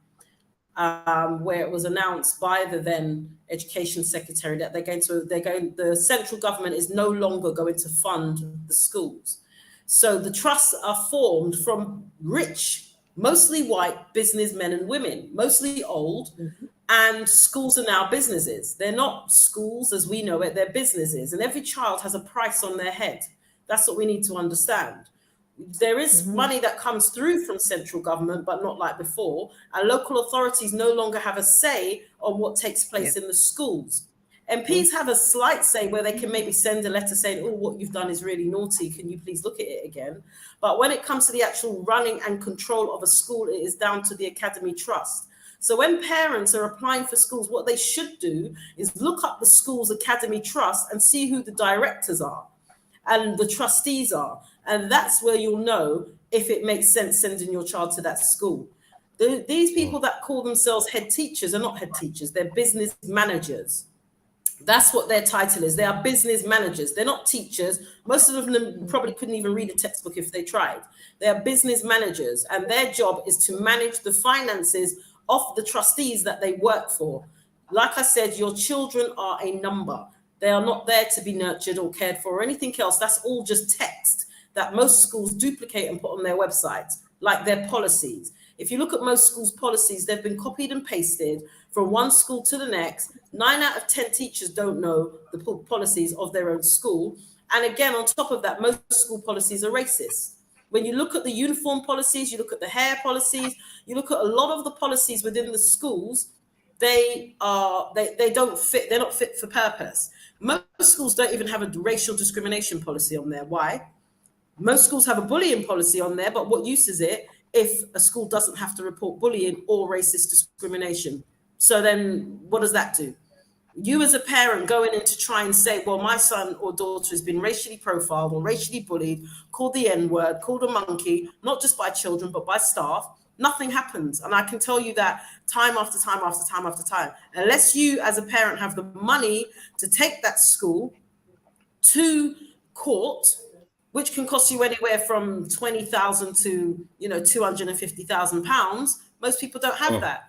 where it was announced by the then Education Secretary that the central government is no longer going to fund the schools. So the trusts are formed from rich mostly white businessmen and women, mostly old, and schools are now businesses. They're not schools as we know it, they're businesses, and every child has a price on their head. That's what we need to understand. There is money that comes through from central government, but not like before, and local authorities no longer have a say on what takes place in the schools. MPs have a slight say where they can maybe send a letter saying, oh, what you've done is really naughty, can you please look at it again? But when it comes to the actual running and control of a school, it is down to the Academy Trust. So when parents are applying for schools, what they should do is look up the school's Academy Trust and see who the directors are and the trustees are. And that's where you'll know if it makes sense sending your child to that school. These people that call themselves head teachers are not head teachers, they're business managers. That's what their title is. They are business managers. They're not teachers. Most of them probably couldn't even read a textbook if they tried. They are business managers, and their job is to manage the finances of the trustees that they work for. Like I said, your children are a number. They are not there to be nurtured or cared for or anything else. That's all just text that most schools duplicate and put on their websites, like their policies. If you look at most schools' policies, they've been copied and pasted from one school to the next. 9 out of 10 teachers don't know the policies of their own school. And again, on top of that, most school policies are racist. When you look at the uniform policies, you look at the hair policies, you look at a lot of the policies within the schools, they don't fit, they're not fit for purpose. Most schools don't even have a racial discrimination policy on there. Why? Most schools have a bullying policy on there, but what use is it if a school doesn't have to report bullying or racist discrimination? So then what does that do? You as a parent going in to try and say, well, my son or daughter has been racially profiled or racially bullied, called the N-word, called a monkey, not just by children, but by staff, nothing happens. And I can tell you that time after time after time after time, unless you as a parent have the money to take that school to court, which can cost you anywhere from 20,000 to, £250,000. Most people don't have that.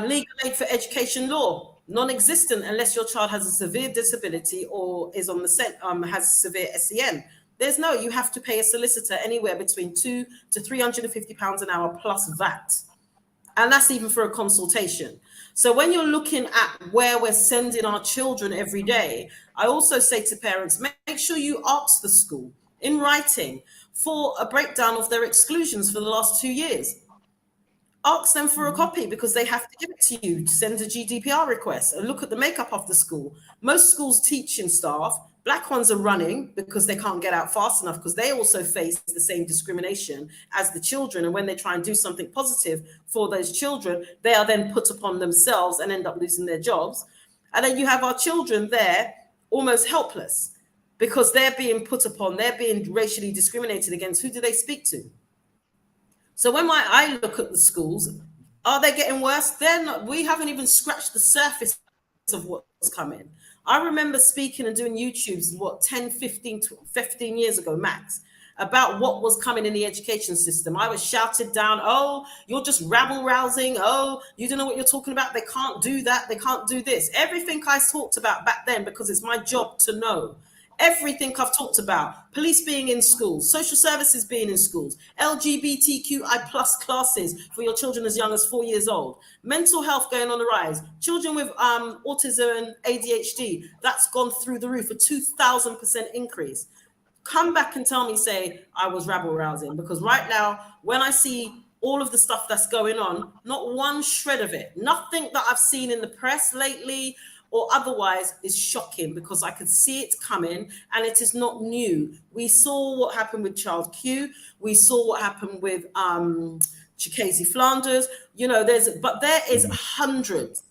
Legal aid for education law, non-existent unless your child has a severe disability or is on the has severe SEN. You have to pay a solicitor anywhere between £200 to £350 an hour plus VAT. And that's even for a consultation. So when you're looking at where we're sending our children every day, I also say to parents, make sure you ask the school in writing for a breakdown of their exclusions for the last 2 years. Ask them for a copy because they have to give it to you to send a GDPR request and look at the makeup of the school. Most schools' teaching staff, black ones are running because they can't get out fast enough because they also face the same discrimination as the children. And when they try and do something positive for those children, they are then put upon themselves and end up losing their jobs. And then you have our children there almost helpless because they're being put upon, they're being racially discriminated against. Who do they speak to? So when I look at the schools, are they getting worse? They're not. We haven't even scratched the surface of what's coming. I remember speaking and doing YouTubes, 10, 15 years ago, max, about what was coming in the education system. I was shouted down, oh, you're just rabble-rousing. Oh, you don't know what you're talking about. They can't do that. They can't do this. Everything I talked about back then, because it's my job to know. Everything I've talked about, police being in schools, social services being in schools, LGBTQI+ classes for your children as young as 4 years old, mental health going on the rise, children with autism and ADHD, that's gone through the roof, a 2,000% increase. Come back and tell me, say, I was rabble-rousing, because right now, when I see all of the stuff that's going on, not one shred of it, nothing that I've seen in the press lately, or otherwise is shocking because I could see it coming and it is not new. We saw what happened with Child Q. We saw what happened with Chikezi Flanders. There is hundreds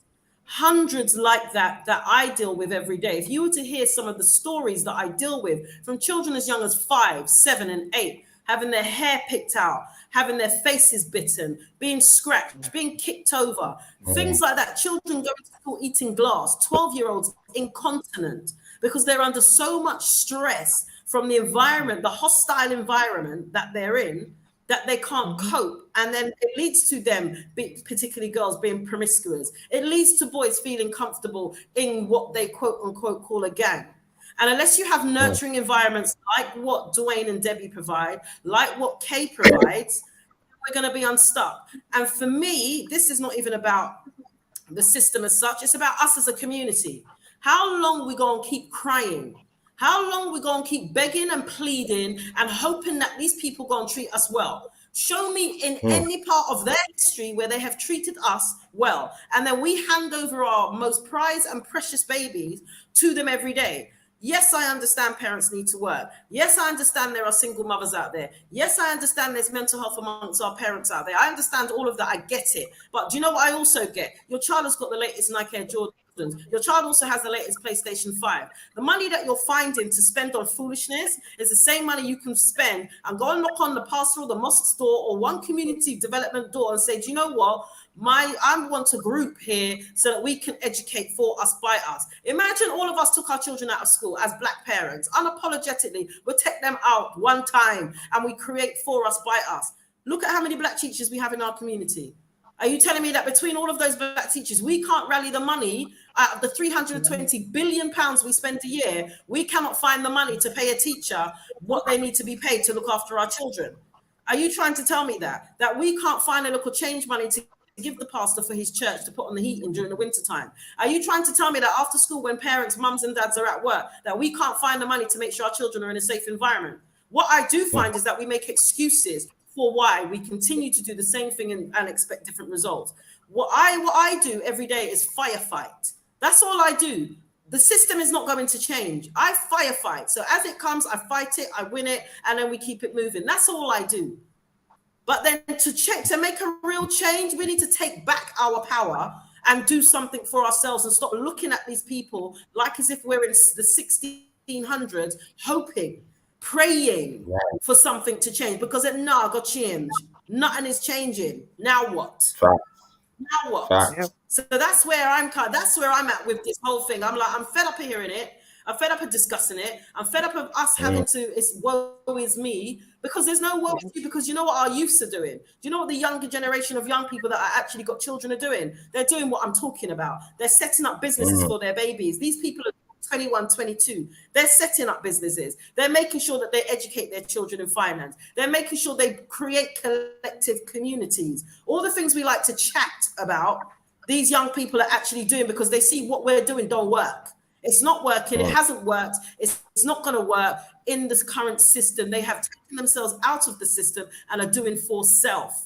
like that I deal with every day. If you were to hear some of the stories that I deal with from children as young as 5, 7, and 8, having their hair picked out, having their faces bitten, being scratched, being kicked over, things like that. Children going to school eating glass, 12-year-olds incontinent because they're under so much stress from the environment, the hostile environment that they're in, that they can't cope. And then it leads to them, particularly girls, being promiscuous. It leads to boys feeling comfortable in what they quote unquote call a gang. And unless you have nurturing environments like what DWAINE and Debbie provide, like what Kay provides, we're going to be unstuck. And for me, this is not even about the system as such. It's about us as a community. How long are we going to keep crying? How long are we going to keep begging and pleading and hoping that these people going to treat us well? Show me in any part of their history where they have treated us well. And then we hand over our most prized and precious babies to them every day. Yes, I understand parents need to work. Yes, I understand there are single mothers out there. Yes, I understand there's mental health amongst our parents out there. I understand all of that. I get it. But do you know what I also get? Your child has got the latest Nike Air Jordans. Your child also has the latest PlayStation 5. The money that you're finding to spend on foolishness is the same money you can spend and go and knock on the pastoral, the mosque store, or one community development door and say, do you know what? I want a group here so that we can educate for us, by us. Imagine all of us took our children out of school as Black parents, unapologetically. We'll take them out one time and we create for us, by us. Look at how many Black teachers we have in our community. Are you telling me that between all of those Black teachers, we can't rally the money out of the 320 billion pounds we spend a year? We cannot find the money to pay a teacher what they need to be paid to look after our children. Are you trying to tell me that we can't find a little change money to give the pastor for his church to put on the heating during the winter time? Are you trying to tell me that after school, when parents, mums and dads are at work, that we can't find the money to make sure our children are in a safe environment? What I do find is that we make excuses for why we continue to do the same thing and expect different results. What I do every day is firefight. That's all I do. The system is not going to change. I firefight. So as it comes, I fight it, I win it, and then we keep it moving. That's all I do. But then to make a real change, we need to take back our power and do something for ourselves and stop looking at these people like as if we're in the 1600s, hoping, praying for something to change, because it got changed. Nothing is changing. Now what? Fact. Now what? Fact. So that's where I'm at with this whole thing. I'm fed up of hearing it. I'm fed up of discussing it. I'm fed up of us having to, it's woe is me, because there's no woe is you, because you know what our youths are doing? Do you know what the younger generation of young people that are actually got children are doing? They're doing what I'm talking about. They're setting up businesses for their babies. These people are 21, 22. They're setting up businesses. They're making sure that they educate their children in finance. They're making sure they create collective communities. All the things we like to chat about, these young people are actually doing, because they see what we're doing don't work. It's not working. It hasn't worked. It's not going to work in this current system. They have taken themselves out of the system and are doing for self.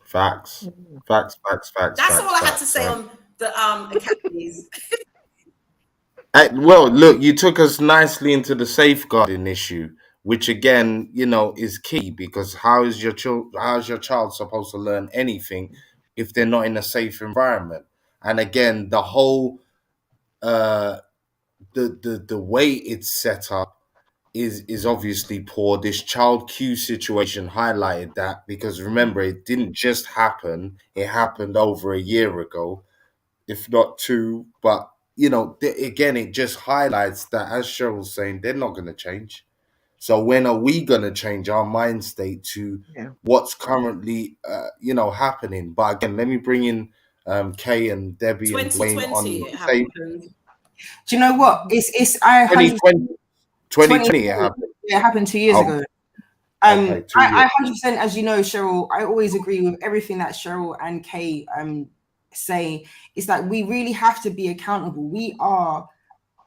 Facts. That's all I had to say on the academies. Well, look, you took us nicely into the safeguarding issue, which again, is key, because how is your child supposed to learn anything if they're not in a safe environment? And again, the whole the way it's set up is obviously poor. This child queue situation highlighted that, because remember, it didn't just happen; it happened over a year ago, if not two. But again, it just highlights that, as Cheryl's saying, they're not going to change. So when are we going to change our mind state to what's currently happening? But again, let me bring in Kay and Debbie and Dwayne on it happened. Do you know what? It's 2020 it happened. Yeah, it happened 2 years ago. Okay, 2 years. I 100%, as you know, Cheryl, I always agree with everything that Cheryl and Kay say. It's that we really have to be accountable. We are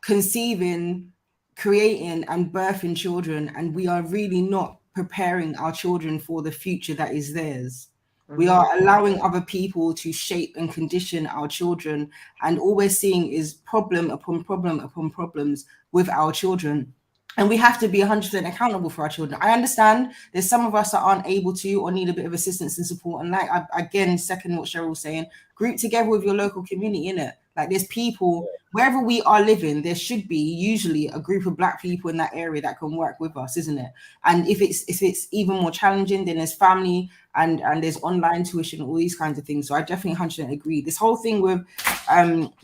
conceiving, creating and birthing children, and we are really not preparing our children for the future that is theirs. We are allowing other people to shape and condition our children, and all we're seeing is problem upon problem upon problems with our children. And we have to be 100% accountable for our children. I understand there's some of us that aren't able to or need a bit of assistance and support. And like, I again, second what Cheryl was saying, group together with your local community, innit? Like, there's people, wherever we are living, there should be usually a group of Black people in that area that can work with us, isn't it? And if it's even more challenging, then there's family and there's online tuition, all these kinds of things. So I definitely 100% agree. This whole thing with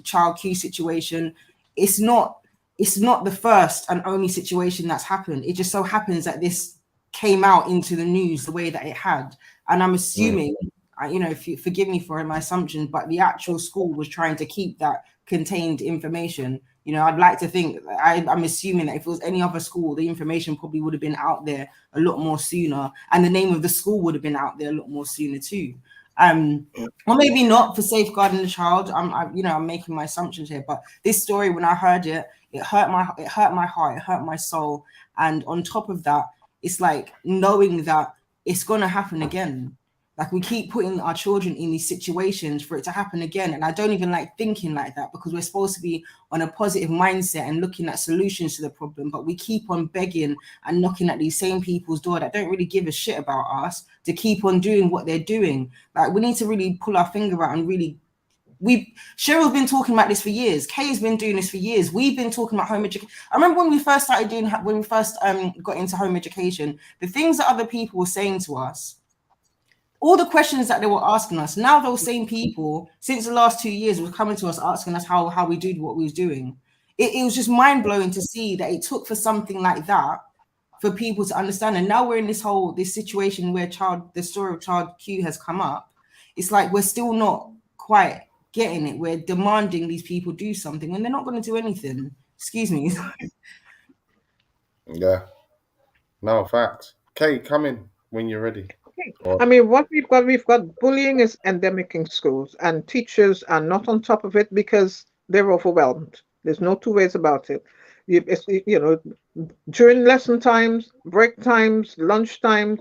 child queue situation, it's not the first and only situation that's happened. It just so happens that this came out into the news the way that it had. And I'm assuming, if you forgive me for my assumption, but the actual school was trying to keep that contained information You know, I'd like to think, I'm assuming that if it was any other school, the information probably would have been out there a lot more sooner, and the name of the school would have been out there a lot more sooner too. Or maybe not for safeguarding the child. I'm making my assumptions here, but this story, when I heard it, it hurt my heart, it hurt my soul. And on top of that, it's like knowing that it's gonna happen again. Like, we keep putting our children in these situations for it to happen again. And I don't even like thinking like that, because we're supposed to be on a positive mindset and looking at solutions to the problem. But we keep on begging and knocking at these same people's door that don't really give a shit about us to keep on doing what they're doing. Like, we need to really pull our finger out and really, Cheryl's been talking about this for years. Kay's been doing this for years. We've been talking about home education. I remember when we first got into home education, the things that other people were saying to us, all the questions that they were asking us, now those same people, since the last 2 years, were coming to us asking us how we did what we was doing. It was just mind-blowing to see that it took for something like that for people to understand. And now we're in this situation where the story of child Q has come up. It's like we're still not quite getting it. We're demanding these people do something when they're not going to do anything. Excuse me. Yeah. No, facts. Kay, come in when you're ready. I mean, what we've got bullying is endemic in schools, and teachers are not on top of it because they're overwhelmed. There's no two ways about it. You know, during lesson times, break times, lunch times,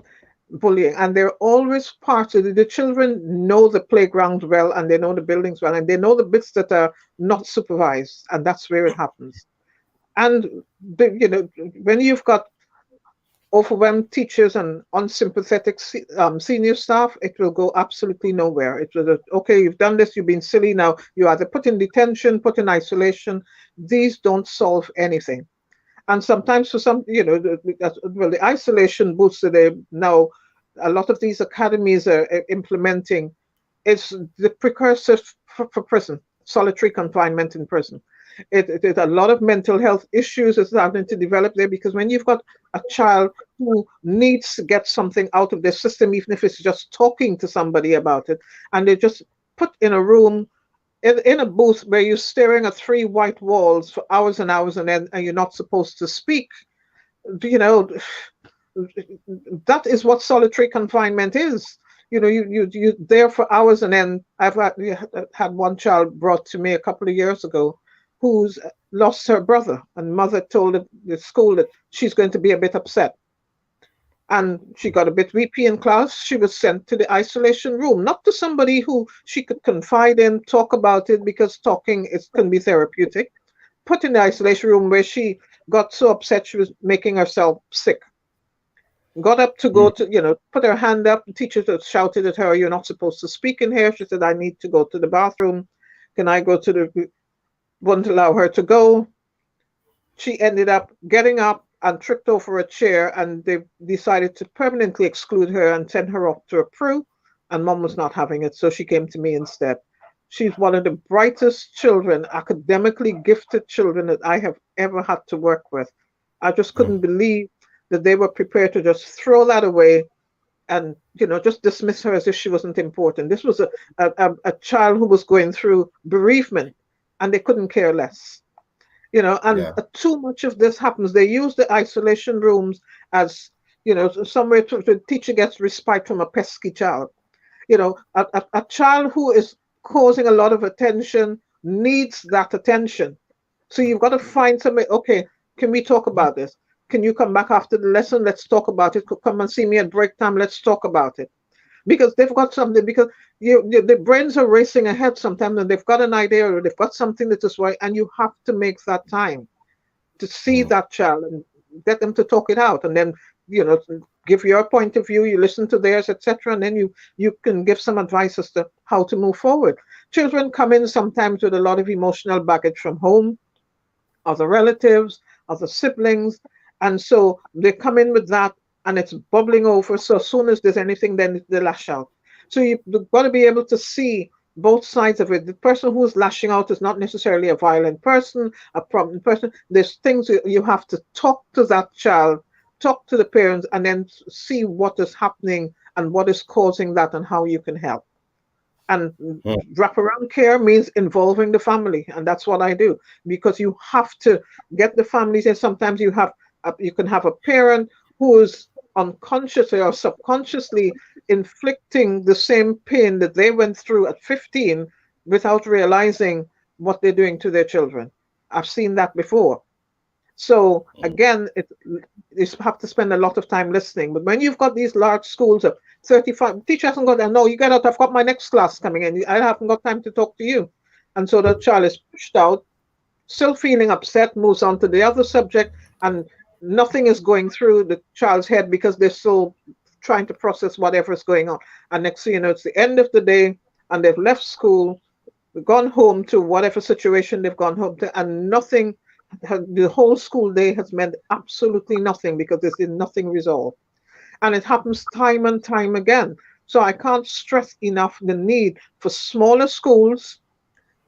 bullying, and they're always part of it. The children know the playground well, and they know the buildings well, and they know the bits that are not supervised, and that's where it happens. And you know, when you've got overwhelmed teachers and unsympathetic senior staff, it will go absolutely nowhere. It will, okay, you've done this, you've been silly, now you either put in detention, put in isolation. These don't solve anything. And sometimes for some, you know, the isolation booths that they now, a lot of these academies are implementing, it's the precursor for prison, solitary confinement in prison. It a lot of mental health issues is starting to develop there, because when you've got a child who needs to get something out of their system, even if it's just talking to somebody about it, and they're just put in a room, in a booth where you're staring at 3 white walls for hours and hours, and you're not supposed to speak, you know, that is what solitary confinement is. You know, you're there for hours, and then I've had one child brought to me a couple of years ago who's lost her brother, and mother told the school that she's going to be a bit upset. And she got a bit weepy in class. She was sent to the isolation room, not to somebody who she could confide in, talk about it, because talking can be therapeutic. Put in the isolation room where she got so upset she was making herself sick. Got up to go to, you know, put her hand up. The teacher shouted at her, "You're not supposed to speak in here." She said, "I need to go to the bathroom. Can I go to the..." Wouldn't allow her to go. She ended up getting up and tripped over a chair, and they decided to permanently exclude her and send her off to a PRU, and mom was not having it, so she came to me instead. She's one of the brightest children, academically gifted children that I have ever had to work with. I just couldn't believe that they were prepared to just throw that away and, you know, just dismiss her as if she wasn't important. This was a child who was going through bereavement, and they couldn't care less, you know. And too much of this happens. They use the isolation rooms as, you know, somewhere the teacher gets respite from a pesky child. You know, a child who is causing a lot of attention needs that attention. So you've got to find somebody. Okay, can we talk about this? Can you come back after the lesson? Let's talk about it. Come and see me at break time. Let's talk about it. Because they've got something, because the brains are racing ahead sometimes, and they've got an idea, or they've got something that is right, and you have to make that time to see that child and get them to talk it out, and then, you know, give your point of view, you listen to theirs, etc., and then you can give some advice as to how to move forward. Children come in sometimes with a lot of emotional baggage from home, other relatives, other siblings, and so they come in with that, and it's bubbling over. So as soon as there's anything, then they lash out. So you've got to be able to see both sides of it. The person who's lashing out is not necessarily a violent person, a problem person. There's things you have to talk to that child, talk to the parents, and then see what is happening and what is causing that and how you can help. And Hmm. wraparound care means involving the family, and that's what I do, because you have to get the families in. Sometimes you can have a parent who is unconsciously or subconsciously inflicting the same pain that they went through at 15 without realizing what they're doing to their children. I've seen that before. So again, you have to spend a lot of time listening. But when you've got these large schools of 35, teacher hasn't got, no, you get out, I've got my next class coming in. I haven't got time to talk to you. And so the child is pushed out, still feeling upset, moves on to the other subject, and nothing is going through the child's head because they're still trying to process whatever is going on. And next thing you know, it's the end of the day, and they've left school, gone home to whatever situation they've gone home to, and nothing. The whole school day has meant absolutely nothing because there's been nothing resolved. And it happens time and time again. So I can't stress enough the need for smaller schools,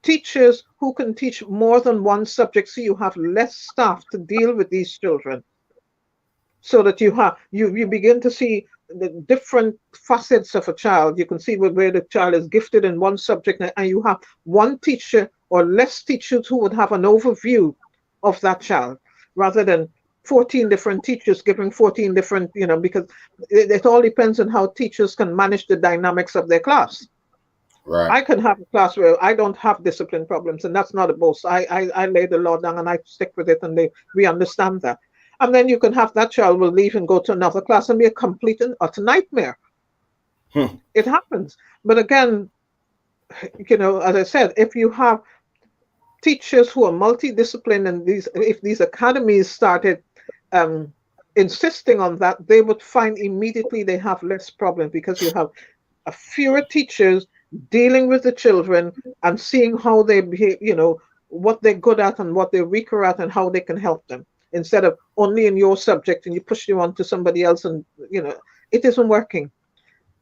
teachers who can teach more than one subject so you have less staff to deal with these children. So that you begin to see the different facets of a child. You can see where the child is gifted in one subject, and you have one teacher or less teachers who would have an overview of that child, rather than 14 different teachers giving 14 different, because it all depends on how teachers can manage the dynamics of their class. Right. I can have a class where I don't have discipline problems, and that's not a boast. I lay the law down and I stick with it, and we understand that. And then you can have that child will leave and go to another class and be a complete and utter nightmare. It happens. But again, as I said, if you have teachers who are multidisciplined, and if these academies started insisting on that, they would find immediately they have less problems, because you have fewer teachers dealing with the children and seeing how they behave, what they're good at and what they're weaker at and how they can help them, instead of only in your subject and you push you on to somebody else, and it isn't working.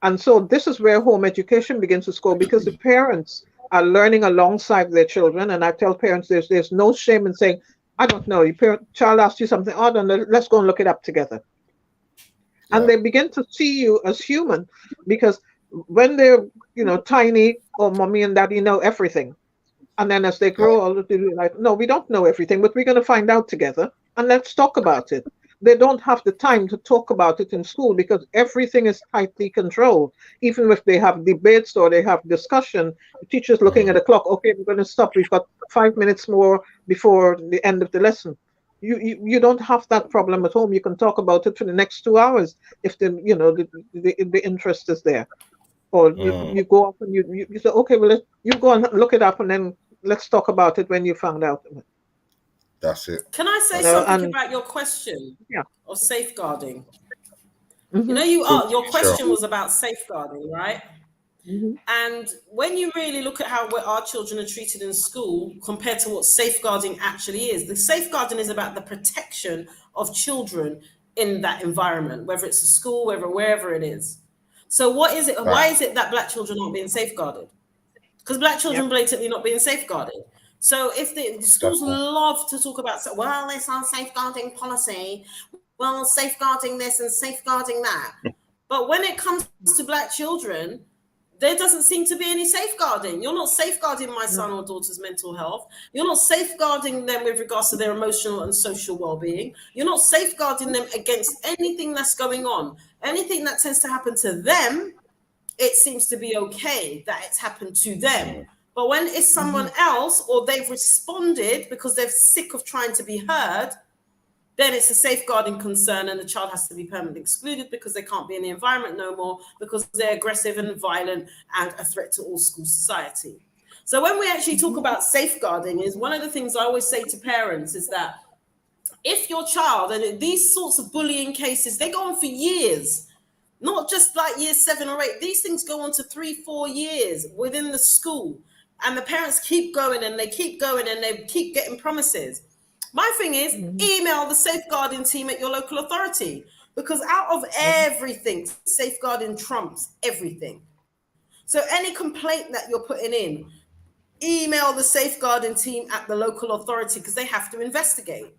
And so this is where home education begins to score, because the parents are learning alongside their children. And I tell parents there's no shame in saying, I don't know, your child asked you something, oh, then let's go and look it up together. Yeah. And they begin to see you as human, because when they're tiny, or mommy and daddy know everything. And then as they grow older, they're like, no, we don't know everything, but we're going to find out together, and let's talk about it. They don't have the time to talk about it in school because everything is tightly controlled. Even if they have debates or they have discussion, the teacher's looking at the clock. Okay, we're going to stop. We've got 5 minutes more before the end of the lesson. You don't have that problem at home. You can talk about it for the next 2 hours if the interest is there. Or you go up and you say, okay, well, you go and look it up, and then let's talk about it when you found out. That's it. Can I say something about your question of safeguarding? Mm-hmm. Your question was about safeguarding, right? Mm-hmm. And when you really look at how our children are treated in school compared to what safeguarding actually is, the safeguarding is about the protection of children in that environment, whether it's a school, wherever it is. So what is it? Right. Why is it that Black children aren't being safeguarded? Because Black children blatantly not being safeguarded. So if the schools love to talk about, well, it's our safeguarding policy, well, safeguarding this and safeguarding that. But when it comes to Black children, there doesn't seem to be any safeguarding. You're not safeguarding my son or daughter's mental health. You're not safeguarding them with regards to their emotional and social well-being. You're not safeguarding them against anything that's going on. Anything that tends to happen to them, it seems to be okay that it's happened to them. But when it's someone else, or they've responded because they're sick of trying to be heard, then it's a safeguarding concern, and the child has to be permanently excluded because they can't be in the environment no more because they're aggressive and violent and a threat to all school society. So when we actually talk about safeguarding, is one of the things I always say to parents is that if your child, and these sorts of bullying cases, they go on for years, not just like year 7 or 8, these things go on to 3-4 years within the school. And the parents keep going and they keep going and they keep getting promises. My thing is, email the safeguarding team at your local authority, because out of everything, safeguarding trumps everything. So any complaint that you're putting in, email the safeguarding team at the local authority because they have to investigate.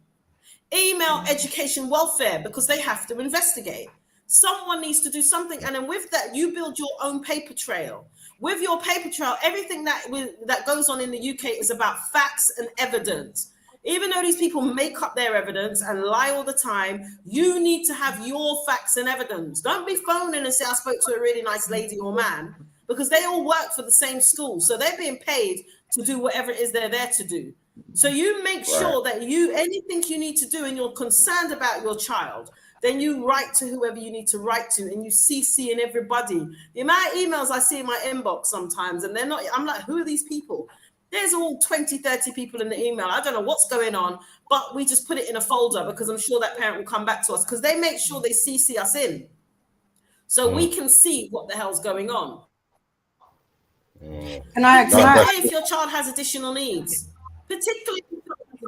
Email education welfare because they have to investigate. Someone needs to do something. And then with that, you build your own paper trail. With your paper trail, everything that goes on in the UK is about facts and evidence. Even though these people make up their evidence and lie all the time, you need to have your facts and evidence. Don't be phoning and say, I spoke to a really nice lady or man, because they all work for the same school. So they're being paid to do whatever it is they're there to do. So you make sure that anything you need to do and you're concerned about your child, then you write to whoever you need to write to, and you CC in everybody. The amount of emails I see in my inbox sometimes, and they're not, I'm like, who are these people? There's all 20, 30 people in the email. I don't know what's going on, but we just put it in a folder because I'm sure that parent will come back to us, because they make sure they CC us in so we can see what the hell's going on. If your child has additional needs, particularly if your child has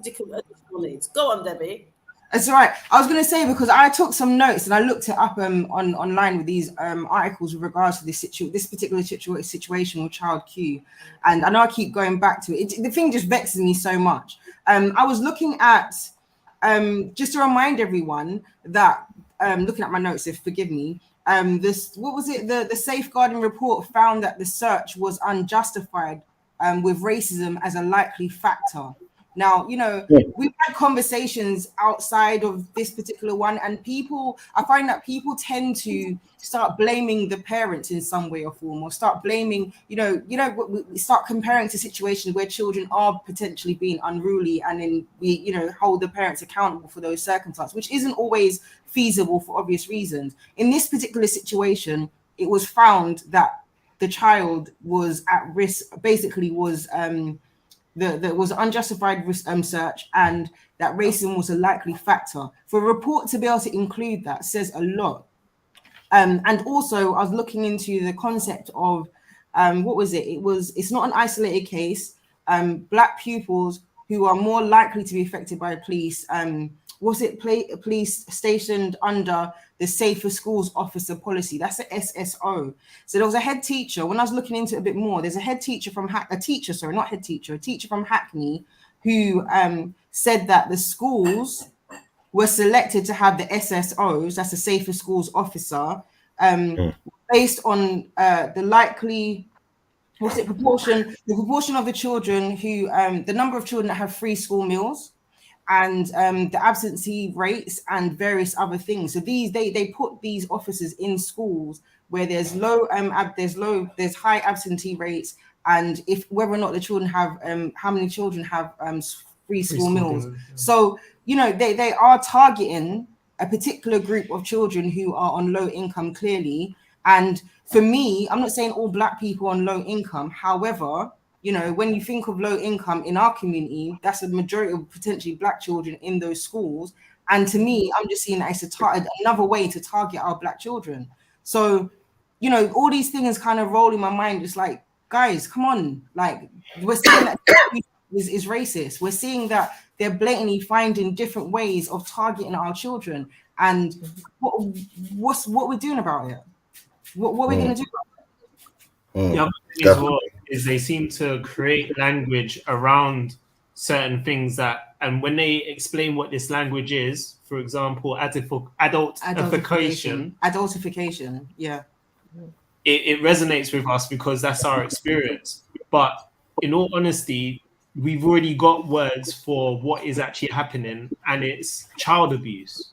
additional needs. Go on, Debbie. That's right. I was going to say, because I took some notes and I looked it up online with these articles with regards to this particular situation with child Q, and I know I keep going back to it. The thing just vexes me so much. I was looking at just to remind everyone that looking at my notes, if forgive me. What was it? The safeguarding report found that the search was unjustified with racism as a likely factor. Now, you know, we've had conversations outside of this particular one, and I find that people tend to start blaming the parents in some way or form, or start blaming, we start comparing to situations where children are potentially being unruly, and then we, hold the parents accountable for those circumstances, which isn't always feasible for obvious reasons. In this particular situation, it was found that the child was at risk, basically was there was unjustified search, and that racism was a likely factor. For a report to be able to include that says a lot. And also, I was looking into the concept of what was it? It's not an isolated case. Black pupils who are more likely to be affected by police. Police stationed under the Safer Schools Officer policy? That's the SSO. So there was a head teacher. When I was looking into it a bit more, there's a teacher from Hackney who said that the schools were selected to have the SSOs, that's the Safer Schools Officer, based on the likely proportion of the children who the number of children that have free school meals, and the absentee rates and various other things. So they put these officers in schools where there's there's high absentee rates, and if whether or not the children have how many children have free school meals. So they are targeting a particular group of children who are on low income, clearly. And for me, I'm not saying all Black people on low income. However, when you think of low income in our community, that's a majority of potentially Black children in those schools. And to me, I'm just seeing that it's another way to target our Black children. So, all these things kind of roll in my mind. It's like, guys, come on. Like, we're seeing that is racist. We're seeing that they're blatantly finding different ways of targeting our children. And what we're doing about it? What are we going to do? The other thing as well is they seem to create language around certain things and when they explain what this language is, for example, adultification, yeah, it resonates with us because that's our experience. But in all honesty, we've already got words for what is actually happening, and it's child abuse.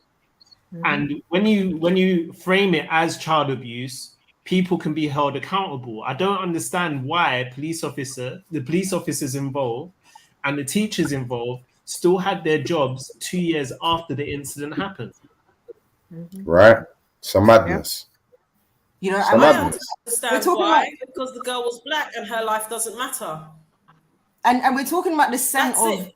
And when you frame it as child abuse, people can be held accountable. I don't understand why the police officers involved and the teachers involved still had their jobs 2 years after the incident happened. Right? Some madness. I don't understand why. Because the girl was Black and her life doesn't matter. And we're talking about the scent of...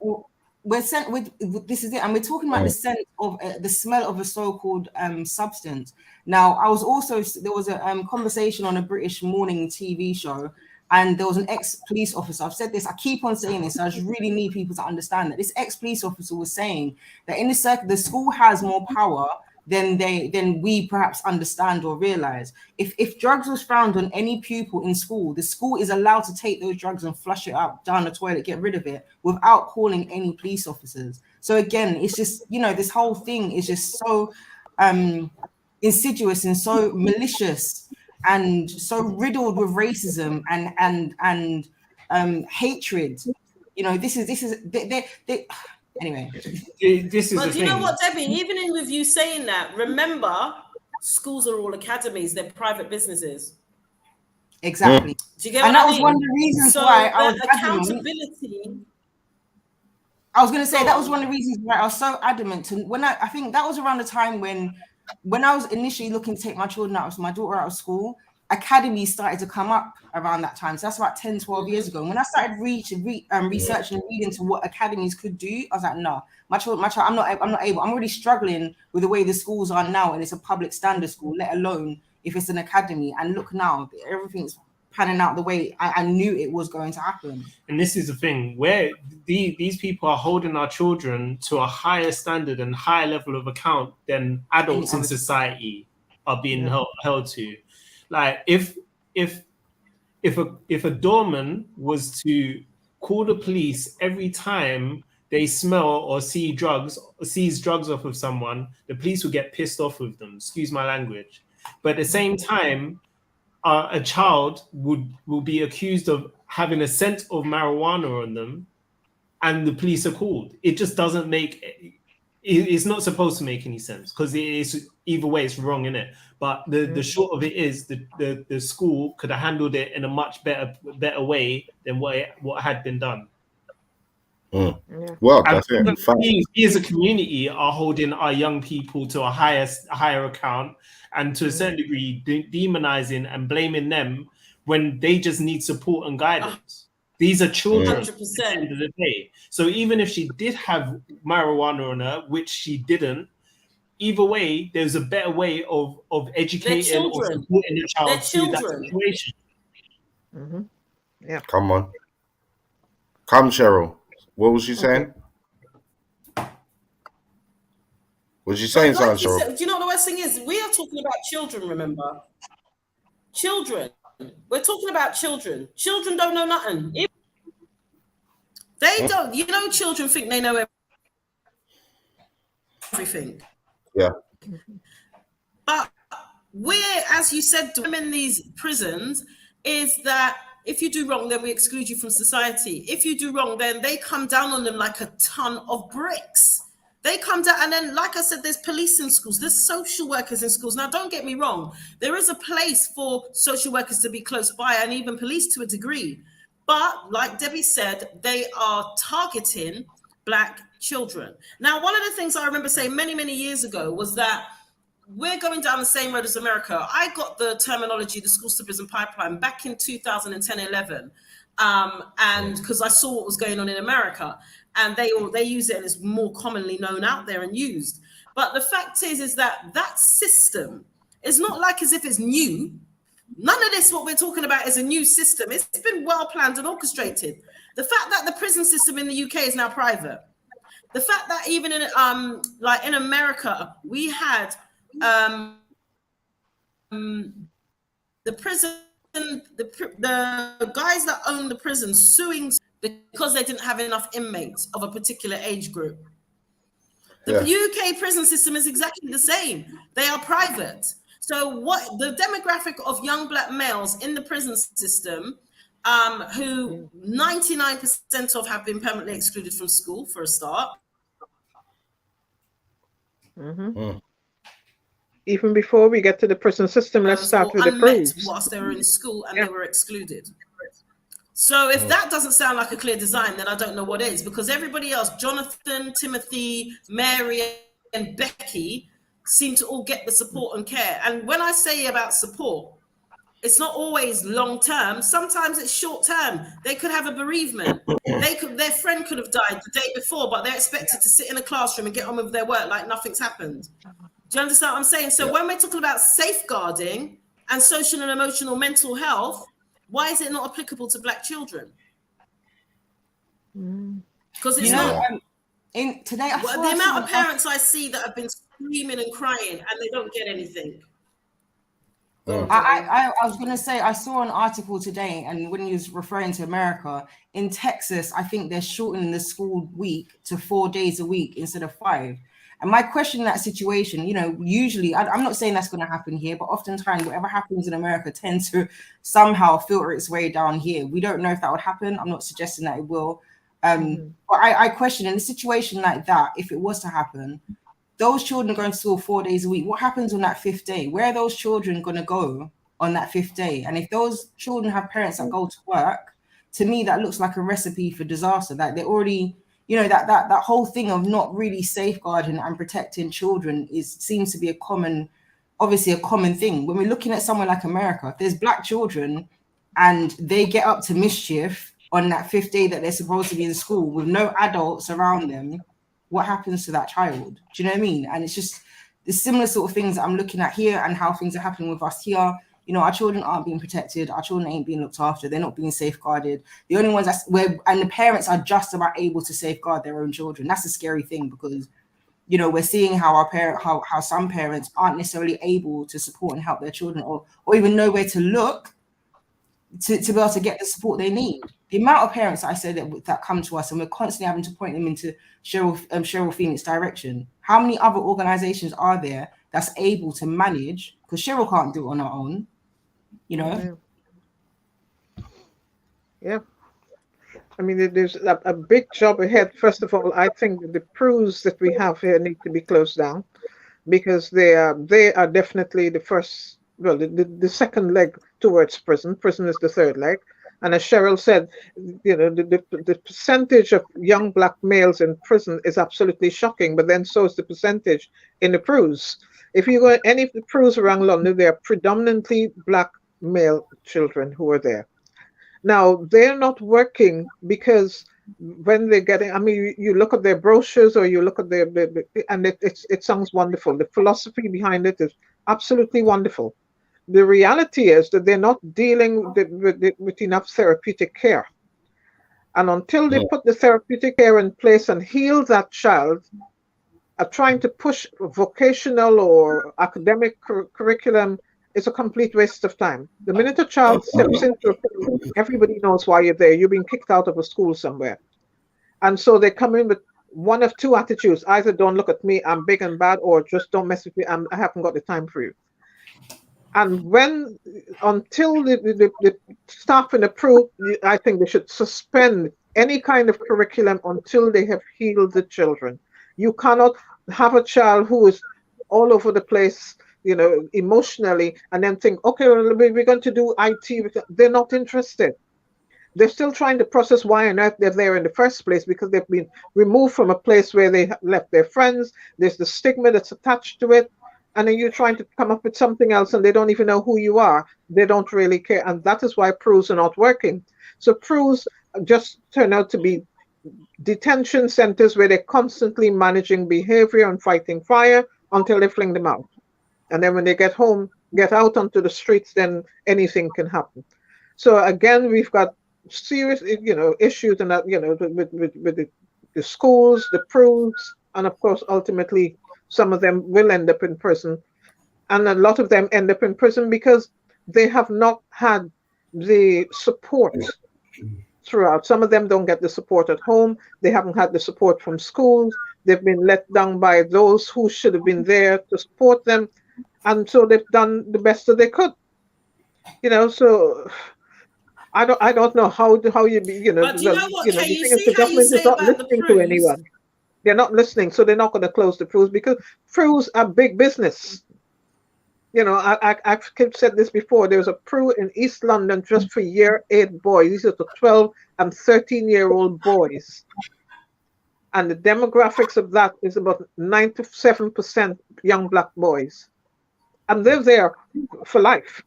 this is it, and we're talking about the scent of the smell of a so-called substance. Now, there was a conversation on a British morning TV show, and there was an ex-police officer. I've said this, I keep on saying this, so I just really need people to understand that this ex-police officer was saying that in the school has more power than we perhaps understand or realize. If drugs was found on any pupil in school, the school is allowed to take those drugs and flush it out down the toilet, get rid of it without calling any police officers. So again, it's just, this whole thing is just so insidious and so malicious and so riddled with racism and hatred. You know, this is they anyway. This is But the you know thing. what, Debbie? Even in with you saying that, remember, schools are all academies; they're private businesses. Exactly. Do you get And what that I was mean? one of the reasons So why I was that adamant. accountability. I was going to say that was one of the reasons why I was so adamant to when I think that was around the time when I was initially looking to take my children out of my daughter out of school. Academies started to come up around that time. So that's about 10, 12 years ago. And when I started researching and reading into what academies could do, I was like, no, my child, I'm not able. I'm already struggling with the way the schools are now, and it's a public standard school, let alone if it's an academy. And look now, everything's panning out the way I knew it was going to happen. And this is the thing where these people are holding our children to a higher standard and higher level of account than adults in society are being held to. Like if a doorman was to call the police every time they smell or sees drugs off of someone, the police will get pissed off with them. Excuse my language. But at the same time, a child will be accused of having a scent of marijuana on them, and the police are called. It just doesn't make. It's not supposed to make any sense because it is either way it's wrong, in it. But the short of it is the school could have handled it in a much better way than what had been done. Well, that's it. We as a community are holding our young people to a higher account, and to a certain degree demonizing and blaming them when they just need support and guidance. These are children 100%. at the end of the day. So even if she did have marijuana on her, which she didn't, either way, there's a better way of educating or supporting the child through that situation. Yeah. Come on. Come, Cheryl. What was she saying? Was you saying something, Cheryl? Do you know what the worst thing is? We are talking about children, remember? Children. We're talking about children. Children don't know nothing. They don't. You know, children think they know everything. Yeah. But we're, as you said, in these prisons is that if you do wrong, then we exclude you from society. If you do wrong, then they come down on them like a ton of bricks. They come down, and then, like I said, there's police in schools, there's social workers in schools. Now, don't get me wrong. There is a place for social workers to be close by, and even police to a degree. But like Debbie said, they are targeting Black children. Now, one of the things I remember saying many, many years ago was that we're going down the same road as America. I got the terminology, the schools to prison pipeline, back in 2010-11. And because I saw what was going on in America, and they use it, and it's more commonly known out there and used. But the fact is that system is not like as if it's new. None of this, what we're talking about, is a new system. It's been well planned and orchestrated. The fact that the prison system in the UK is now private, the fact that even in like in America, we had the prison, the guys that own the prison suing because they didn't have enough inmates of a particular age group. The UK prison system is exactly the same. They are private. So what the demographic of young Black males in the prison system, who 99% of have been permanently excluded from school for a start. Even before we get to the prison system, let's start with the proofs. Whilst they were in school and they were excluded. So if that doesn't sound like a clear design, then I don't know what is, because everybody else, Jonathan, Timothy, Mary, and Becky, seem to all get the support and care. And when I say about support, it's not always long term. Sometimes it's short term. They could have a bereavement. Their friend could have died the day before, but they're expected to sit in a classroom and get on with their work like nothing's happened. Do you understand what I'm saying? So when we're talking about safeguarding and social and emotional mental health, why is it not applicable to Black children? Because it's not. Today, the amount of parents I see that have been screaming and crying and they don't get anything. I was going to say, I saw an article today, and when he was referring to America, in Texas, I think they're shortening the school week to 4 days a week instead of 5. And my question in that situation, you know, usually, I'm not saying that's going to happen here, but oftentimes whatever happens in America tends to somehow filter its way down here. We don't know if that would happen. I'm not suggesting that it will. But I question, in a situation like that, if it was to happen, those children are going to school 4 days a week. What happens on that 5th day? Where are those children going to go on that 5th day? And if those children have parents that go to work, to me, that looks like a recipe for disaster. That they're already, you know, that whole thing of not really safeguarding and protecting children seems to be obviously a common thing. When we're looking at somewhere like America, if there's black children and they get up to mischief on that 5th day that they're supposed to be in school with no adults around them, what happens to that child? Do you know what I mean? And it's just the similar sort of things that I'm looking at here and how things are happening with us here. You know, our children aren't being protected. Our children ain't being looked after. They're not being safeguarded. The only ones and the parents are just about able to safeguard their own children. That's a scary thing because, you know, we're seeing how how some parents aren't necessarily able to support and help their children or even know where to look to be able to get the support they need. The amount of parents I said that come to us and we're constantly having to point them into CHERYL Phoenix direction. How many other organizations are there that's able to manage? Because CHERYL can't do it on her own. You know? Yeah. I mean, there's a big job ahead. First of all, I think the PRUs that we have here need to be closed down because they are definitely the first, well, the second leg towards prison. Prison is the third leg. And as CHERYL said, you know, the percentage of young black males in prison is absolutely shocking, but then so is the percentage in the PRUs. If you go any of the PRUs around London, they are predominantly black male children who are there. Now, they're not working because when they're getting, I mean, you look at their brochures or you look at their and it sounds wonderful. The philosophy behind it is absolutely wonderful. The reality is that they're not dealing with enough therapeutic care. And until they put the therapeutic care in place and heal that child, trying to push vocational or academic curriculum is a complete waste of time. The minute a child steps into a school, everybody knows why you're there. You've been kicked out of a school somewhere. And so they come in with one of two attitudes. Either don't look at me, I'm big and bad, or just don't mess with me, I haven't got the time for you. And until the staff and the PRU, I think they should suspend any kind of curriculum until they have healed the children. You cannot have a child who is all over the place, you know, emotionally, and then think, okay, well, we're going to do IT. They're not interested. They're still trying to process why on earth they're there in the first place because they've been removed from a place where they left their friends. There's the stigma that's attached to it. And then you're trying to come up with something else and they don't even know who you are. They don't really care. And that is why PRUs are not working. So PRUs just turn out to be detention centers where they're constantly managing behavior and fighting fire until they fling them out. And then when they get out onto the streets, then anything can happen. So again, we've got serious, you know, issues and that, you know, with the schools, the PRUs, and of course, ultimately, some of them will end up in prison. And a lot of them end up in prison because they have not had the support throughout. Some of them don't get the support at home. They haven't had the support from schools. They've been let down by those who should have been there to support them. And so they've done the best that they could. You know, so I don't know how you be, you know, but you know what, you know, Kay, the you thing is see the how you government say is not about the listening to PRUs? anyone. They're not listening, so they're not going to close the PRUs because PRUs are big business. You know, I've said this before. There was a PRU in East London just for year 8 boys. These are the 12 and 13-year-old boys. And the demographics of that is about 97% young black boys. And they're there for life.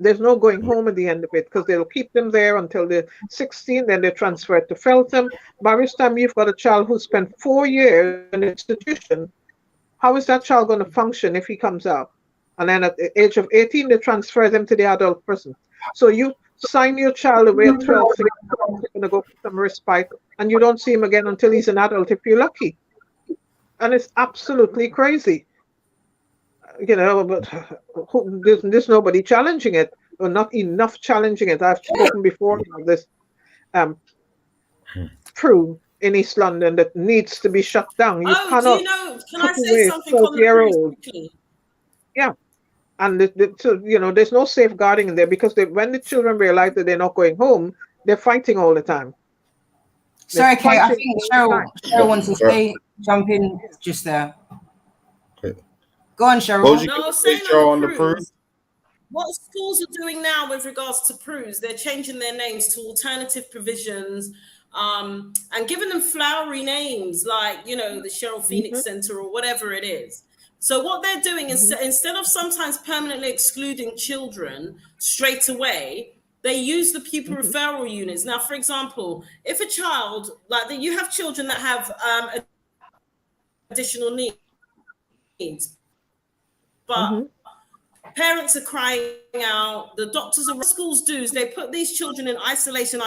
There's no going home at the end of it because they'll keep them there until they're 16, then they're transferred to Feltham. By this time, you've got a child who spent 4 years in an institution. How is that child going to function if he comes out? And then at the age of 18, they transfer them to the adult prison. So you sign your child away at 12, he's going to go for some respite, and you don't see him again until he's an adult if you're lucky. And it's absolutely crazy. You know, but there's nobody challenging it, or not enough challenging it. I've spoken before about this PRU in East London that needs to be shut down. You cannot can I took say away something on the 12-year-old. quickly? Yeah. And so, there's no safeguarding in there because when the children realize that they're not going home, they're fighting all the time. Sorry, Kay, I fighting think all the time. Cheryl wants to say, jump in just there. Go on, Cheryl. What was you No, going to saying say, Joe, on the PRUs. proof? What schools are doing now with regards to PRUs, they're changing their names to alternative provisions, and giving them flowery names like, the CHERYL PHOENIX Center or whatever it is. So what they're doing is instead of sometimes permanently excluding children straight away, they use the pupil referral units. Now, for example, if a child, you have children that have additional needs, but parents are crying out, the doctors are, what schools do is they put these children in isolation,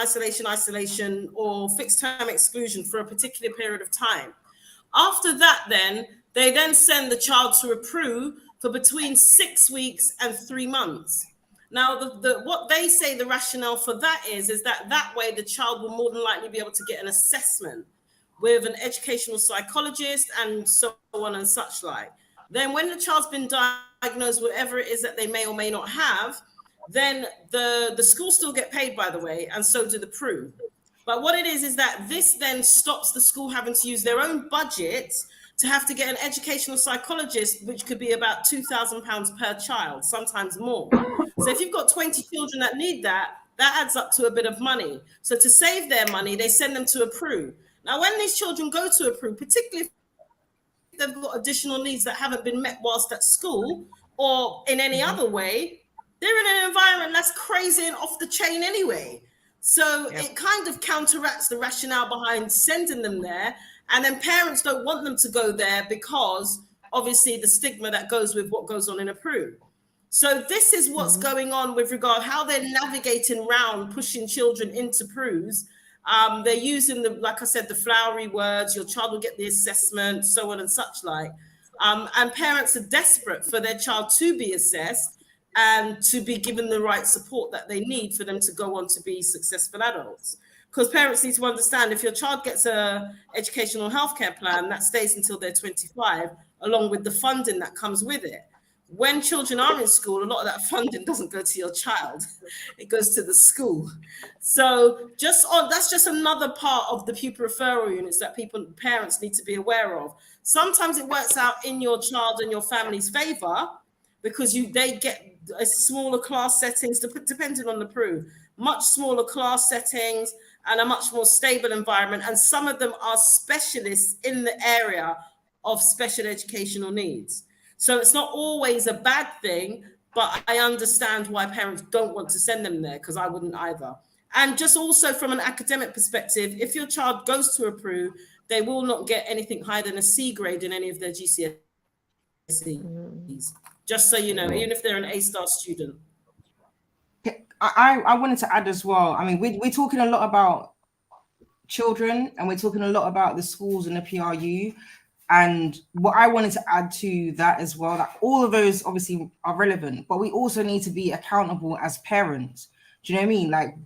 or fixed term exclusion for a particular period of time. After that, they then send the child to a PRU for between 6 weeks and 3 months. Now, what they say the rationale for that is that way the child will more than likely be able to get an assessment with an educational psychologist and so on and such like. Then when the child's been diagnosed, whatever it is that they may or may not have, then the schools still get paid, by the way, and so do the PRU. But what it is that this then stops the school having to use their own budget to have to get an educational psychologist, which could be about £2,000 per child, sometimes more. So if you've got 20 children that need that adds up to a bit of money. So to save their money, they send them to a PRU. Now, when these children go to a PRU, particularly if they've got additional needs that haven't been met whilst at school or in any other way, they're in an environment that's crazy and off the chain anyway. So it kind of counteracts the rationale behind sending them there. And then parents don't want them to go there because obviously the stigma that goes with what goes on in a PRU. So this is what's going on with regard how they're navigating around pushing children into PRUs. They're using like I said, the flowery words, your child will get the assessment, so on and such like. And parents are desperate for their child to be assessed and to be given the right support that they need for them to go on to be successful adults. Because parents need to understand if your child gets an educational healthcare plan that stays until they're 25, along with the funding that comes with it. When children are in school, a lot of that funding doesn't go to your child. It goes to the school. So that's just another part of the pupil referral units that parents need to be aware of. Sometimes it works out in your child and your family's favor because they get a smaller class settings, depending on the PRU, much smaller class settings and a much more stable environment. And some of them are specialists in the area of special educational needs. So it's not always a bad thing, but I understand why parents don't want to send them there because I wouldn't either. And just also from an academic perspective, if your child goes to a PRU, they will not get anything higher than a C grade in any of their GCSEs. Just so you know, even if they're an A-star student. I wanted to add as well. I mean, we're talking a lot about children and we're talking a lot about the schools and the PRU. And what I wanted to add to that as well, that all of those obviously are relevant, but we also need to be accountable as parents. Do you know what I mean? Like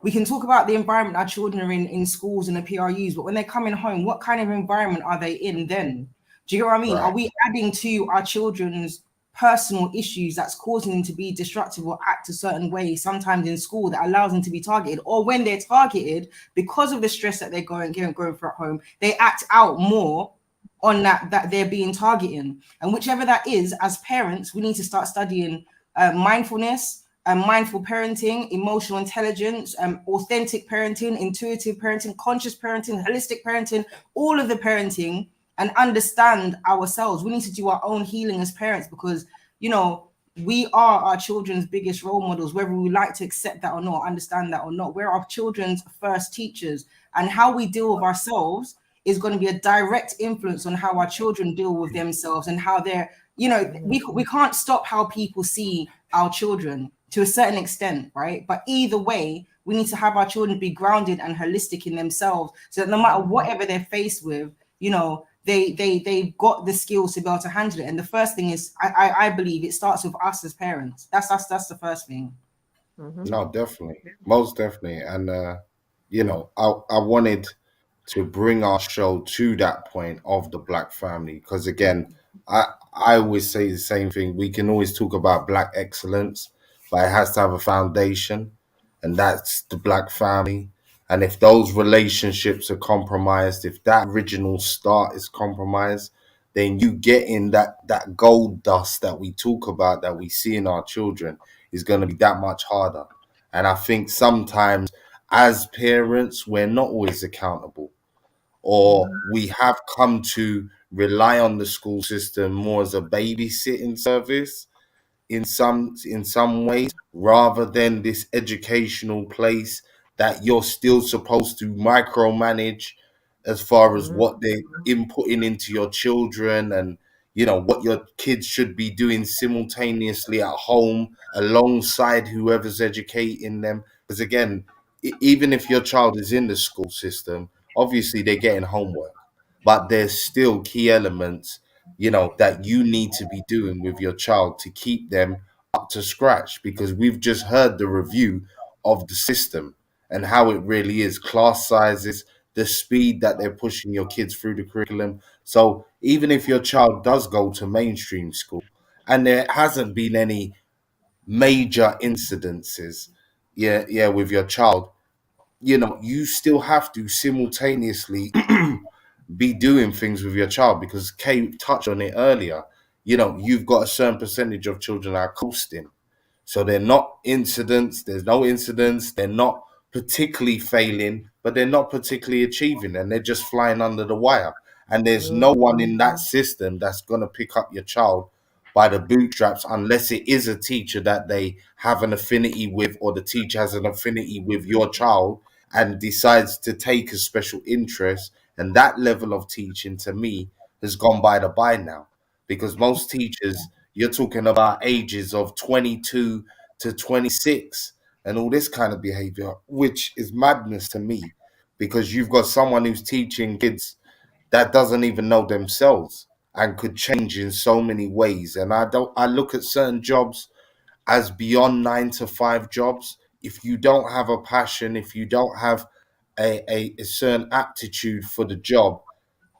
we can talk about the environment our children are in schools and the PRUs, but when they're coming home, what kind of environment are they in then? Do you know what I mean? Right. Are we adding to our children's personal issues that's causing them to be destructive or act a certain way, sometimes in school, that allows them to be targeted? Or when they're targeted, because of the stress that they're going through at home, they act out more on that they're being targeting. And whichever that is, as parents, we need to start studying mindfulness, mindful parenting, emotional intelligence, authentic parenting, intuitive parenting, conscious parenting, holistic parenting, all of the parenting, and understand ourselves. We need to do our own healing as parents because, we are our children's biggest role models, whether we like to accept that or not, understand that or not. We're our children's first teachers, and how we deal with ourselves is going to be a direct influence on how our children deal with themselves and how they're, we can't stop how people see our children to a certain extent, right? But either way, we need to have our children be grounded and holistic in themselves so that no matter whatever they're faced with, they've got the skills to be able to handle it. And the first thing is, I believe it starts with us as parents. That's the first thing. No, definitely. Most definitely. And, I wanted to bring our show to that point of the Black family. Because again, I always say the same thing. We can always talk about Black excellence, but it has to have a foundation, and that's the Black family. And if those relationships are compromised, if that original start is compromised, then you get in that gold dust that we talk about, that we see in our children, is going to be that much harder. And I think sometimes as parents, we're not always accountable, or we have come to rely on the school system more as a babysitting service in some ways, rather than this educational place that you're still supposed to micromanage as far as what they're inputting into your children, and what your kids should be doing simultaneously at home alongside whoever's educating them. Because again, even if your child is in the school system, obviously they're getting homework, but there's still key elements that you need to be doing with your child to keep them up to scratch, because we've just heard the review of the system and how it really is, class sizes, the speed that they're pushing your kids through the curriculum. So even if your child does go to mainstream school and there hasn't been any major incidences, with your child, you still have to simultaneously be doing things with your child, because Kay touched on it earlier. You've got a certain percentage of children that are coasting. So they're not incidents, there's no incidents, they're not particularly failing, but they're not particularly achieving, and they're just flying under the wire. And there's no one in that system that's going to pick up your child by the bootstraps, unless it is a teacher that they have an affinity with, or the teacher has an affinity with your child and decides to take a special interest. And that level of teaching, to me, has gone by the by now, because most teachers, you're talking about ages of 22 to 26 and all this kind of behavior, which is madness to me, because you've got someone who's teaching kids that doesn't even know themselves and could change in so many ways. And I look at certain jobs as beyond 9 to 5 jobs. If you don't have a passion, if you don't have a certain aptitude for the job,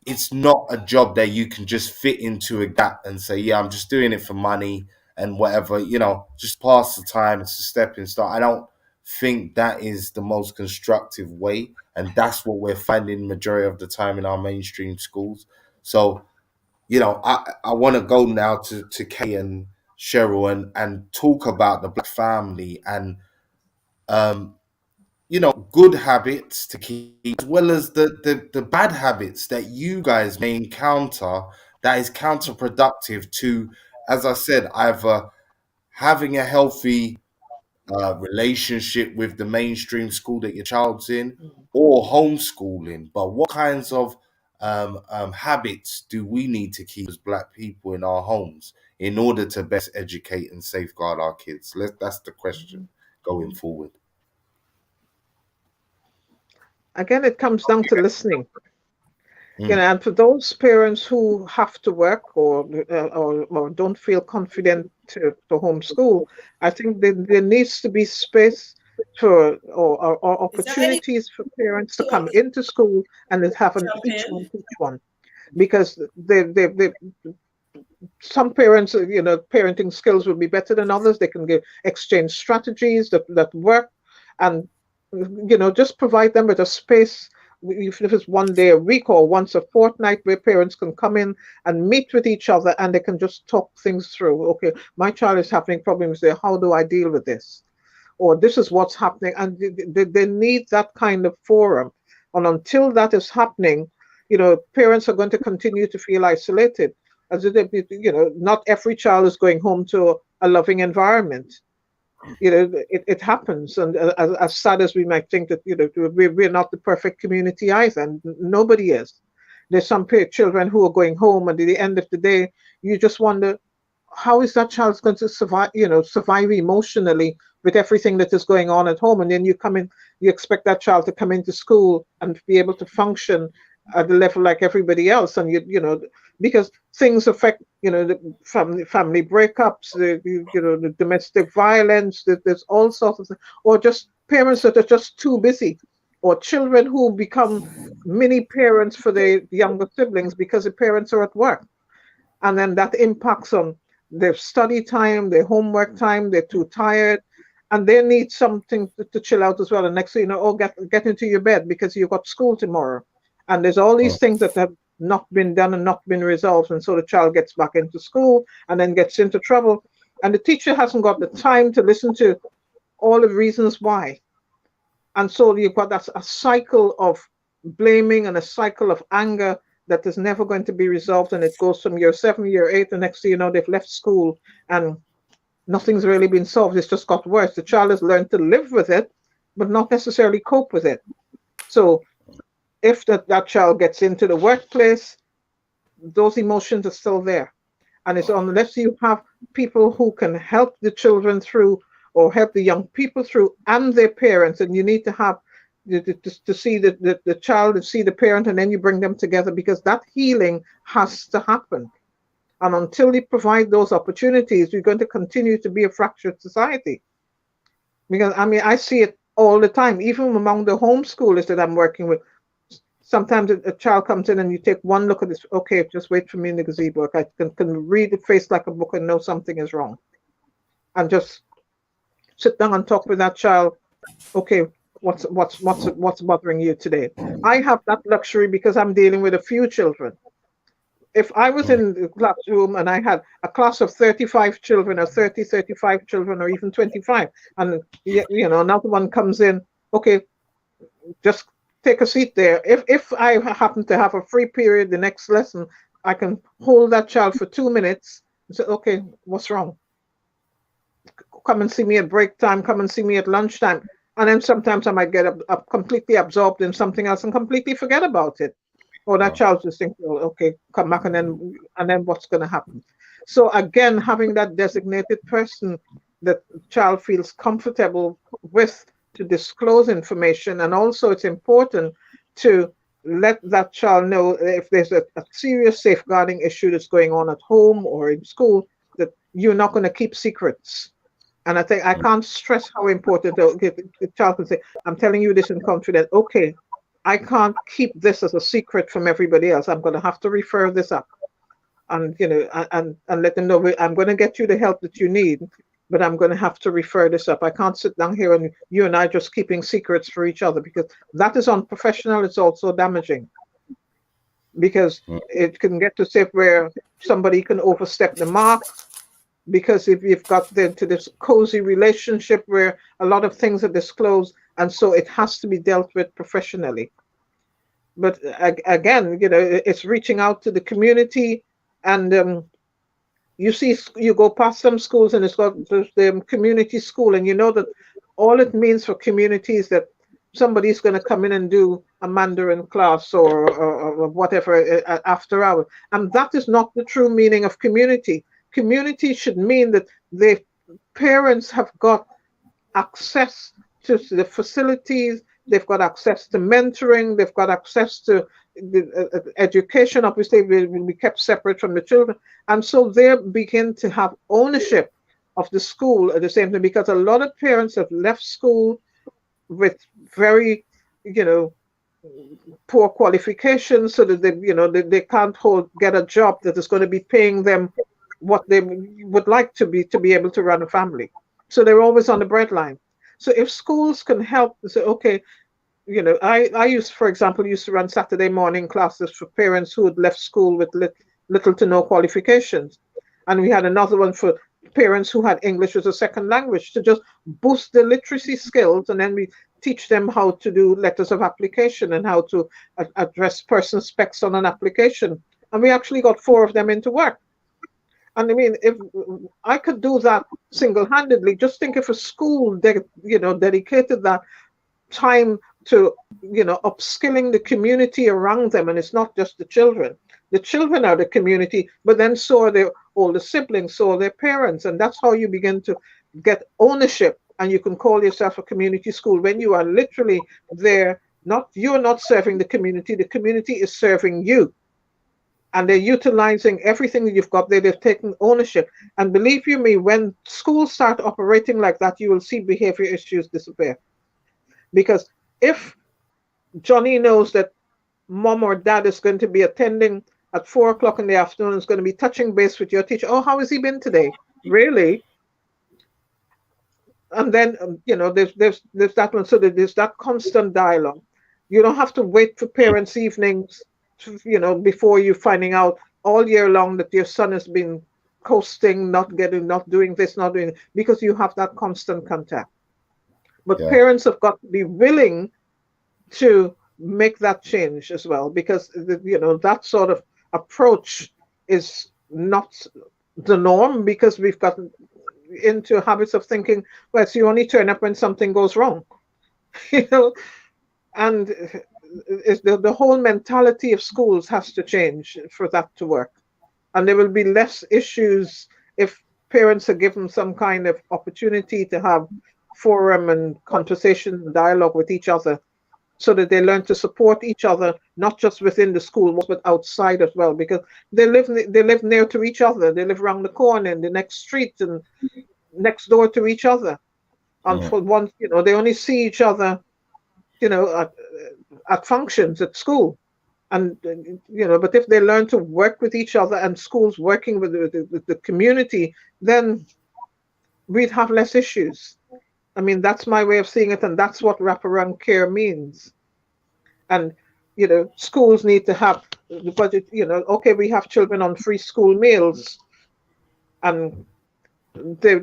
it's not a job that you can just fit into a gap and say, yeah, I'm just doing it for money and whatever, just pass the time. It's a stepping stone. I don't think that is the most constructive way. And that's what we're finding majority of the time in our mainstream schools. So, I want to go now to Kay and Cheryl and talk about the Black family and, good habits to keep, as well as the bad habits that you guys may encounter that is counterproductive to, as I said, either having a healthy relationship with the mainstream school that your child's in, or homeschooling. But what kinds of habits do we need to keep as Black people in our homes in order to best educate and safeguard our kids? That's the question going forward. Again, it comes down to listening. And for those parents who have to work or don't feel confident to homeschool, I think there needs to be space for or opportunities for parents to come into school and have an each one teach one, because some parents, parenting skills will be better than others. They can exchange strategies that work, and just provide them with a space, even if it's one day a week or once a fortnight, where parents can come in and meet with each other and they can just talk things through. Okay, my child is having problems there. How do I deal with this? Or this is what's happening. And they need that kind of forum. And until that is happening, parents are going to continue to feel isolated. As not every child is going home to a loving environment. It happens, and as sad as we might think that we're not the perfect community either, and nobody is. There's some children who are going home, and at the end of the day, you just wonder, how is that child going to survive emotionally with everything that is going on at home? And then you expect that child to come into school and be able to function at the level like everybody else, and because things affect the family breakups, the domestic violence. There's all sorts of things, or just parents that are just too busy or children who become mini parents for their younger siblings because the parents are at work. And then that impacts on their study time, their homework time, they're too tired, and they need something to chill out as well. And next thing you know, oh, get into your bed because you've got school tomorrow. And there's all these things that have not been done and not been resolved. And so the child gets back into school and then gets into trouble. And the teacher hasn't got the time to listen to all the reasons why. And so you've got a cycle of blaming and a cycle of anger that is never going to be resolved. And it goes from year 7, year 8, the next thing you know, they've left school and nothing's really been solved. It's just got worse. The child has learned to live with it, but not necessarily cope with it. So if that child gets into the workplace, those emotions are still there. And it's unless you have people who can help the children through or help the young people through and their parents, and you need to have to see the child and see the parent, and then you bring them together, because that healing has to happen. And until you provide those opportunities, you're going to continue to be a fractured society. Because I mean, I see it all the time, even among the homeschoolers that I'm working with. Sometimes a child comes in and you take one look at this, okay, just wait for me in the gazebo. I can read the face like a book and know something is wrong. And just sit down and talk with that child. Okay, what's bothering you today? I have that luxury because I'm dealing with a few children. If I was in the classroom and I had a class of 35 children or 35 children or even 25, and you know, another one comes in, okay, just take a seat there. If I happen to have a free period the next lesson, I can hold that child for 2 minutes and say, okay, what's wrong? Come and see me at break time, come and see me at lunchtime. And then sometimes I might get completely absorbed in something else and completely forget about it. Or that child just thinks, oh, okay, come back, and then what's going to happen? So again, having that designated person that the child feels comfortable with to disclose information. And also it's important to let that child know if there's a serious safeguarding issue that's going on at home or in school, that you're not going to keep secrets. And I think I can't stress how important the child can say, I'm telling you this in confidence. Okay, I can't keep this as a secret from everybody else. I'm going to have to refer this up, and you know, and let them know I'm going to get you the help that you need, but I'm going to have to refer this up. I can't sit down here and you and I just keeping secrets for each other, because that is unprofessional. It's also damaging, because it can get to say where somebody can overstep the mark. Because if you've got into this cozy relationship where a lot of things are disclosed, and so it has to be dealt with professionally. But again, you know, it's reaching out to the community, and you go past some schools and it's got the community school, and you know that all it means for community is that somebody's going to come in and do a Mandarin class or whatever after hours, and that is not the true meaning of community. Community should mean that the parents have got access to the facilities, they've got access to mentoring, they've got access to the education. Obviously, will be kept separate from the children. And so they begin to have ownership of the school at the same time, because a lot of parents have left school with very, you know, poor qualifications, so that they can't get a job that is going to be paying them what they would like to be able to run a family. So they're always on the breadline. So if schools can help, say, okay, you know, I for example, used to run Saturday morning classes for parents who had left school with little to no qualifications. And we had another one for parents who had English as a second language, to just boost their literacy skills. And then we teach them how to do letters of application and how to address person specs on an application. And we actually got 4 of them into work. And I mean, if I could do that single-handedly, just think if a school, dedicated that time to, upskilling the community around them. And it's not just the children. The children are the community, but then so are their older siblings, so are their parents. And that's how you begin to get ownership. And you can call yourself a community school when you are literally there. You're not serving the community is serving you. And they're utilizing everything that you've got there. They've taken ownership. And believe you me, when schools start operating like that, you will see behavior issues disappear. Because if Johnny knows that mom or dad is going to be attending at 4 o'clock in the afternoon, is going to be touching base with your teacher. Oh, how has he been today? Really? And then, there's that one. So there's that constant dialogue. You don't have to wait for parents' evenings, before you finding out all year long that your son has been coasting, not doing this, not doing, because you have that constant contact. But Yeah. parents have got to be willing to make that change as well, because that sort of approach is not the norm, because we've gotten into habits of thinking, well, so you only turn up when something goes wrong, and the whole mentality of schools has to change for that to work. And there will be less issues if parents are given some kind of opportunity to have forum and conversation and dialogue with each other, so that they learn to support each other, not just within the school, but outside as well, because they live near to each other. They live around the corner in the next street and next door to each other. And for once, they only see each other, at functions at school. And but if they learn to work with each other, and schools working with the community, then we'd have less issues. I mean, that's my way of seeing it, and that's what wraparound care means. And schools need to have the budget. Okay, we have children on free school meals, and they,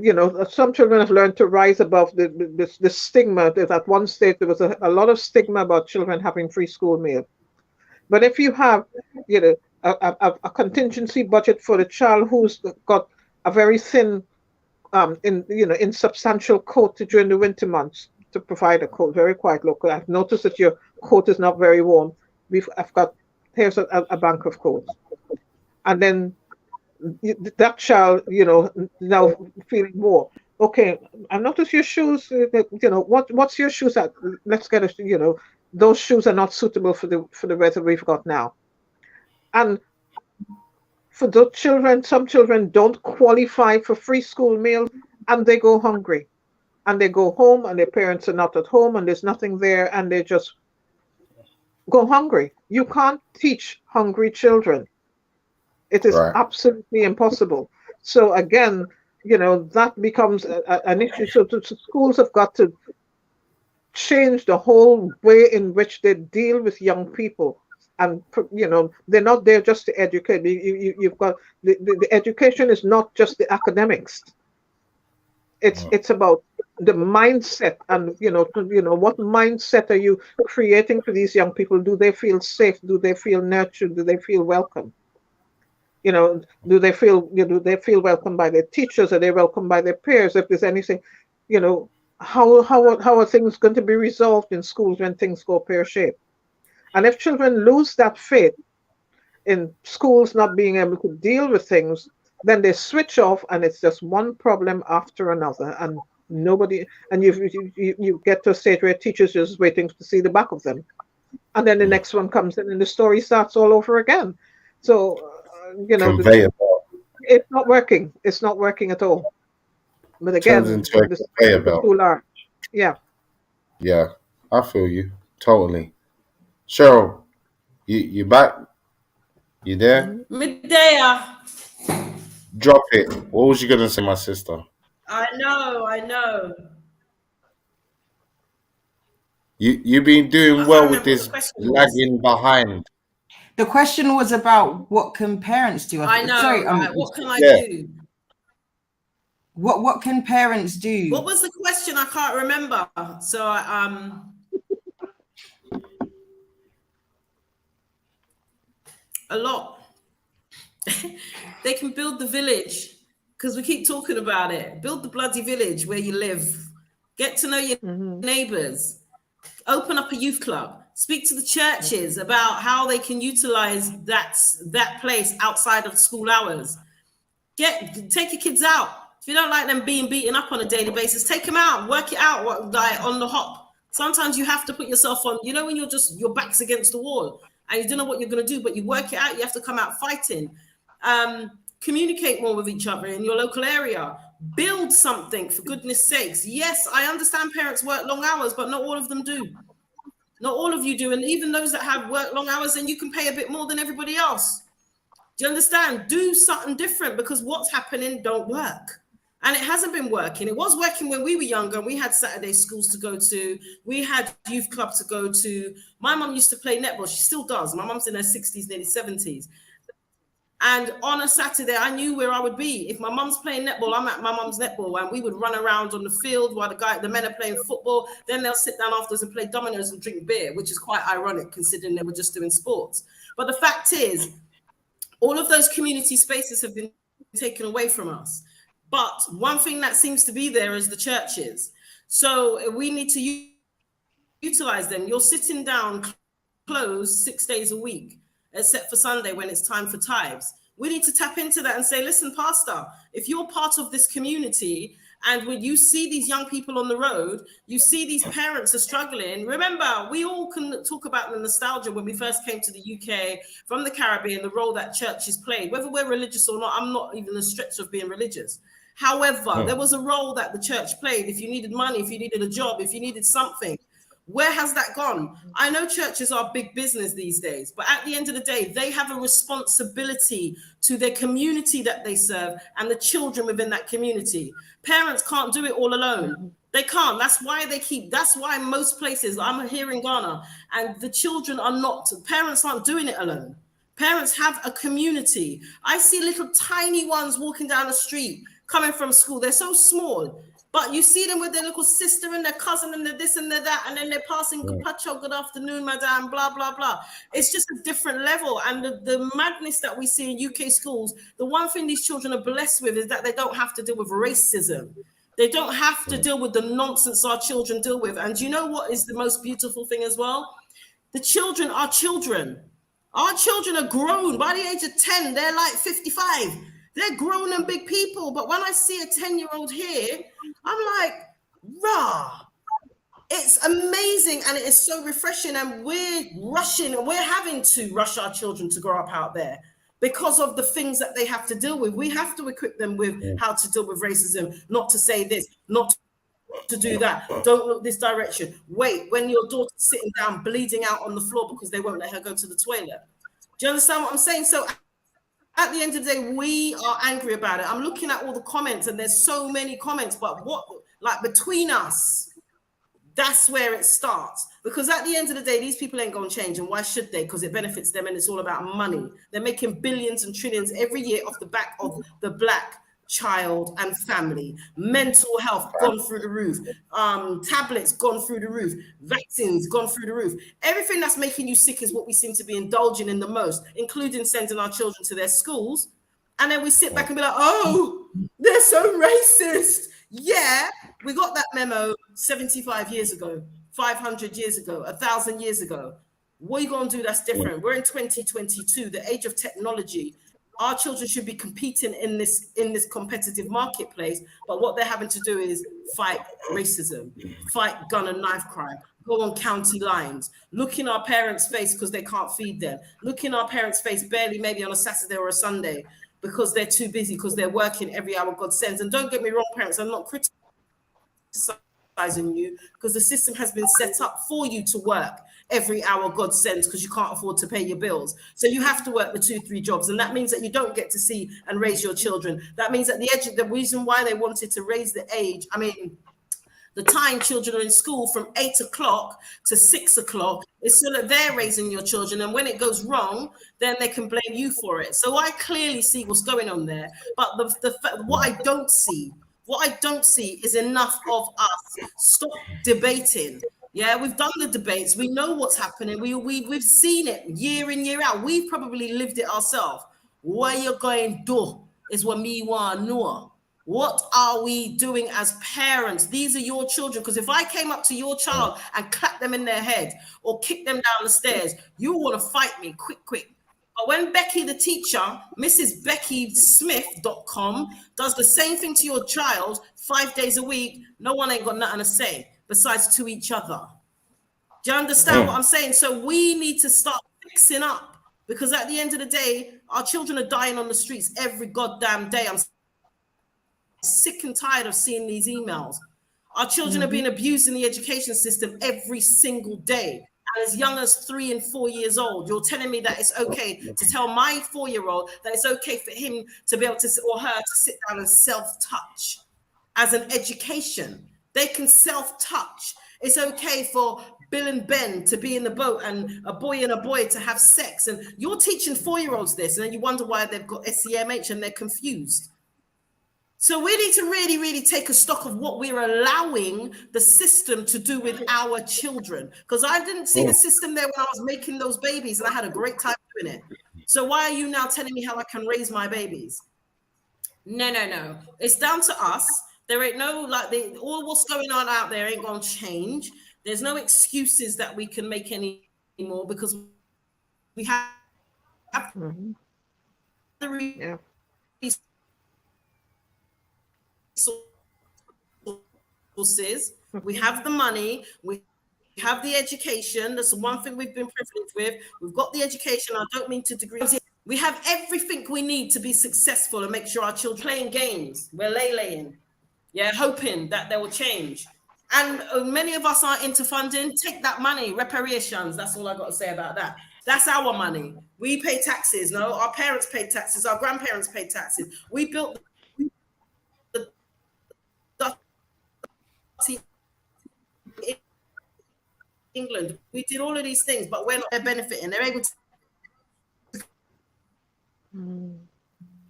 some children have learned to rise above the stigma. That at one stage there was a lot of stigma about children having free school meal. But if you have, a contingency budget for the child who's got a very thin, insubstantial coat during the winter months, to provide a coat, very quiet local. I've noticed that your coat is not very warm. Here's a bank of coats. And then that child, now feeling more. Okay, I noticed your shoes, what's your shoes at? Let's get those shoes are not suitable for the weather we've got now. And for those children, some children don't qualify for free school meals, and they go hungry. And they go home, and their parents are not at home, and there's nothing there, and they just go hungry. You can't teach hungry children. It is absolutely impossible. So again, that becomes an issue. So schools have got to change the whole way in which they deal with young people. And they're not there just to educate. You've got the education is not just the academics. It's about the mindset, and what mindset are you creating for these young people? Do they feel safe? Do they feel nurtured? Do they feel welcome? Do they feel welcome by their teachers? Are they welcome by their peers? If there's anything, how are things going to be resolved in schools when things go pear-shaped? And if children lose that faith in schools not being able to deal with things, then they switch off, and it's just one problem after another, and you get to a stage where teachers are just waiting to see the back of them, and then the next one comes in, and the story starts all over again. So it's not working. It's not working at all. But again, turns into a conveyor belt. Yeah, I feel you totally. Cheryl, you back? You there? Midday. Drop it. What was you gonna say, my sister? I know. You've been doing well with this lagging behind. The question was about what can parents do? I know. Sorry, what can I do? What can parents do? What was the question? I can't remember. So a lot. They can build the village, because we keep talking about it. Build the bloody village where you live. Get to know your neighbors. Open up a youth club. Speak to the churches about how they can utilize that place outside of school hours. Take your kids out. If you don't like them being beaten up on a daily basis, take them out. Work it out. On the hop. Sometimes you have to put yourself on. When your back's against the wall and you don't know what you're going to do, but you work it out. You have to come out fighting. Communicate more with each other in your local area. Build something, for goodness sakes. Yes, I understand parents work long hours, but not all of them do. Not all of you do. And even those that have work long hours, and you can pay a bit more than everybody else. Do you understand? Do something different, because what's happening don't work. And it hasn't been working. It was working when we were younger. We had Saturday schools to go to. We had youth club to go to. My mum used to play netball. She still does. My mum's in her 60s, nearly 70s. And on a Saturday, I knew where I would be. If my mum's playing netball, I'm at my mum's netball, and we would run around on the field while the men are playing football. Then they'll sit down afterwards and play dominoes and drink beer, which is quite ironic considering they were just doing sports. But the fact is, all of those community spaces have been taken away from us. But one thing that seems to be there is the churches. So we need to utilize them. You're sitting down closed 6 days a week, except for Sunday when it's time for tithes. We need to tap into that and say, listen, pastor, if you're part of this community and when you see these young people on the road, you see these parents are struggling. Remember, we all can talk about the nostalgia when we first came to the UK from the Caribbean, the role that churches played, whether we're religious or not. I'm not even a stretch of being religious. However, there was a role that the church played. If you needed money, if you needed a job, if you needed something. Where has that gone? I know churches are big business these days, but at the end of the day, they have a responsibility to their community that they serve and the children within that community. Parents can't do it all alone. They can't. That's why most places, I'm here in Ghana, and the children are not, parents aren't doing it alone. Parents have a community. I see little tiny ones walking down the street, coming from school. They're so small. But you see them with their little sister and their cousin and their this and their that, and then they're passing good pacho, good afternoon, madam, blah, blah, blah. It's just a different level. And the madness that we see in UK schools, the one thing these children are blessed with is that they don't have to deal with racism. They don't have to deal with the nonsense our children deal with. And you know what is the most beautiful thing as well? The children are children. Our children are grown. By the age of 10, they're like 55. They're grown and big people. But when I see a 10-year-old here, I'm like, rah. It's amazing and it is so refreshing. And we're having to rush our children to grow up out there because of the things that they have to deal with. We have to equip them with how to deal with racism, not to say this, not to do that. Don't look this direction. Wait, when your daughter's sitting down, bleeding out on the floor because they won't let her go to the toilet. Do you understand what I'm saying? So at the end of the day, we are angry about it. I'm looking at all the comments and there's so many comments, but what, like between us, that's where it starts. Because at the end of the day, these people ain't going to change. And why should they? Because it benefits them and it's all about money. They're making billions and trillions every year off the back of the black child and family. Mental health gone through the roof. Tablets gone through the roof. Vaccines gone through the roof. Everything that's making you sick is what we seem to be indulging in the most, including sending our children to their schools. And then we sit back and be like, oh, they're so racist. Yeah, we got that memo 75 years ago, 500 years ago, 1,000 years ago. What are you going to do that's different? We're in 2022, the age of technology. Our children should be competing in this competitive marketplace, but what they're having to do is fight racism, fight gun and knife crime, go on county lines, look in our parents' face because they can't feed them, look in our parents' face barely maybe on a Saturday or a Sunday because they're too busy, because they're working every hour God sends. And don't get me wrong, parents, I'm not criticizing you, because the system has been set up for you to work every hour God sends because you can't afford to pay your bills. So you have to work the 2-3 jobs. And that means that you don't get to see and raise your children. That means that the reason why they wanted to raise the age, the time children are in school from 8 o'clock to 6 o'clock is so that they're raising your children. And when it goes wrong, then they can blame you for it. So I clearly see what's going on there. But what I don't see is enough of us stop debating. Yeah, we've done the debates. We know what's happening. We've seen it year in, year out. We've probably lived it ourselves. What you're going to do is what me want to know. What are we doing as parents? These are your children. Because if I came up to your child and clapped them in their head or kicked them down the stairs, you want to fight me quick. But when Becky, the teacher, Mrs. BeckySmith.com, does the same thing to your child 5 days a week, no one ain't got nothing to say besides to each other. Do you understand what I'm saying? So we need to start fixing up, because at the end of the day, our children are dying on the streets every goddamn day. I'm sick and tired of seeing these emails. Our children are being abused in the education system every single day. as young as 3 and 4 years old. You're telling me that it's okay to tell my 4-year-old that it's okay for him to be able to, or her to sit down and self-touch as an education. They can self-touch. It's okay for Bill and Ben to be in the boat and a boy to have sex. And you're teaching 4-year-olds this, and then you wonder why they've got SEMH and they're confused. So we need to really, really take a stock of what we're allowing the system to do with our children. Because I didn't see the system there when I was making those babies, and I had a great time doing it. So why are you now telling me how I can raise my babies? No. It's down to us. There ain't no, like, all what's going on out there ain't going to change. There's no excuses that we can make anymore, because we have the resources, we have the money, we have the education. That's the one thing we've been privileged with. We've got the education. I don't mean to degree. We have everything we need to be successful and make sure our children playing games. We're laying, hoping that they will change. And many of us aren't into funding. Take that money, reparations. That's all I got to say about that. That's our money. We pay taxes. No, our parents paid taxes. Our grandparents paid taxes. We built the England. We did all of these things, but we're not benefiting. They're able to.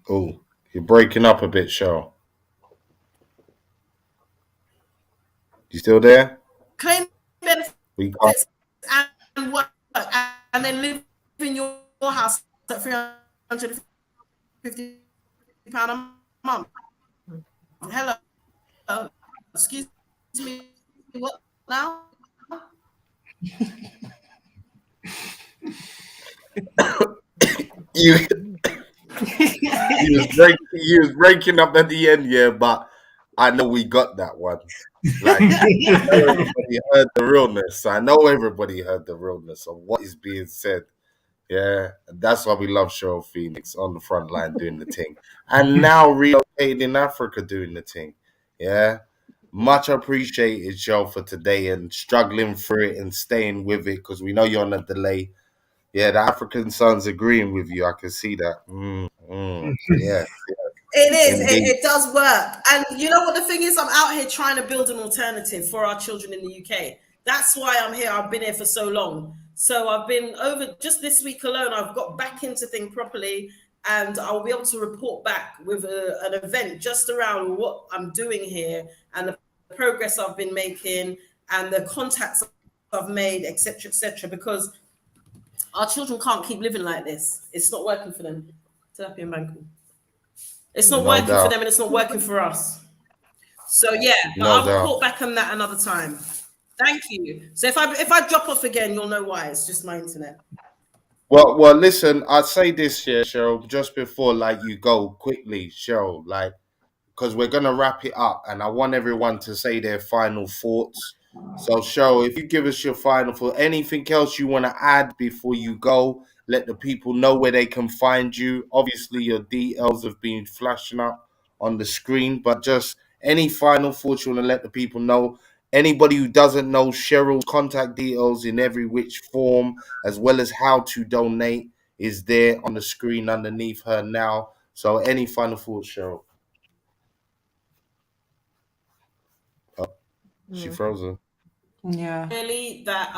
Oh, you're breaking up a bit, Cheryl. You still there? Claim benefits and work, and then live in your house at £350 a month. Hello, excuse me. What now? You was breaking up at the end, but I know we got that one. Like, everybody heard the realness. I know everybody heard the realness of what is being said. Yeah, and that's why we love CHERYL PHOENIX on the front line doing the thing, and now relocated in Africa doing the thing. Yeah, much appreciated, Cheryl, for today and struggling through it and staying with it, because we know you're on a delay. Yeah, the African Sun's agreeing with you. I can see that. Yeah. It is. It does work. And you know what the thing is? I'm out here trying to build an alternative for our children in the UK. That's why I'm here. I've been here for so long. So I've been over just this week alone. I've got back into things properly, and I'll be able to report back with an event just around what I'm doing here and the progress I've been making and the contacts I've made, etc., because our children can't keep living like this. It's not working for them. It's not working for them, and it's not working for us. So yeah, but I'll report back on that another time. Thank you. So if I drop off again, you'll know why. It's just my internet. Well, listen, I'd say this here, Cheryl, just before you go quickly, Cheryl, because we're gonna wrap it up, and I want everyone to say their final thoughts. So, Cheryl, if you give us your final thought, anything else you want to add before you go, let the people know where they can find you. Obviously, your details have been flashing up on the screen, but just any final thoughts you want to let the people know. Anybody who doesn't know Cheryl's contact details in every which form, as well as how to donate, is there on the screen underneath her now. So, any final thoughts, Cheryl? Oh, she frozen. Yeah. Really, that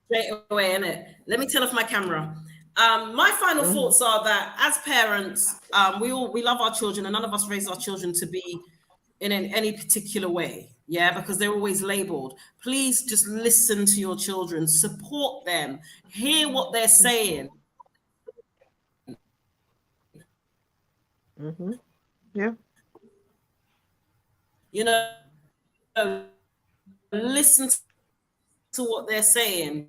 straight away, innit? Let me turn off my camera. My final thoughts are that as parents, we love our children, and none of us raise our children to be in any particular way, because they're always labeled. Please just listen to your children, support them, hear what they're saying. Yeah. You know, listen to what they're saying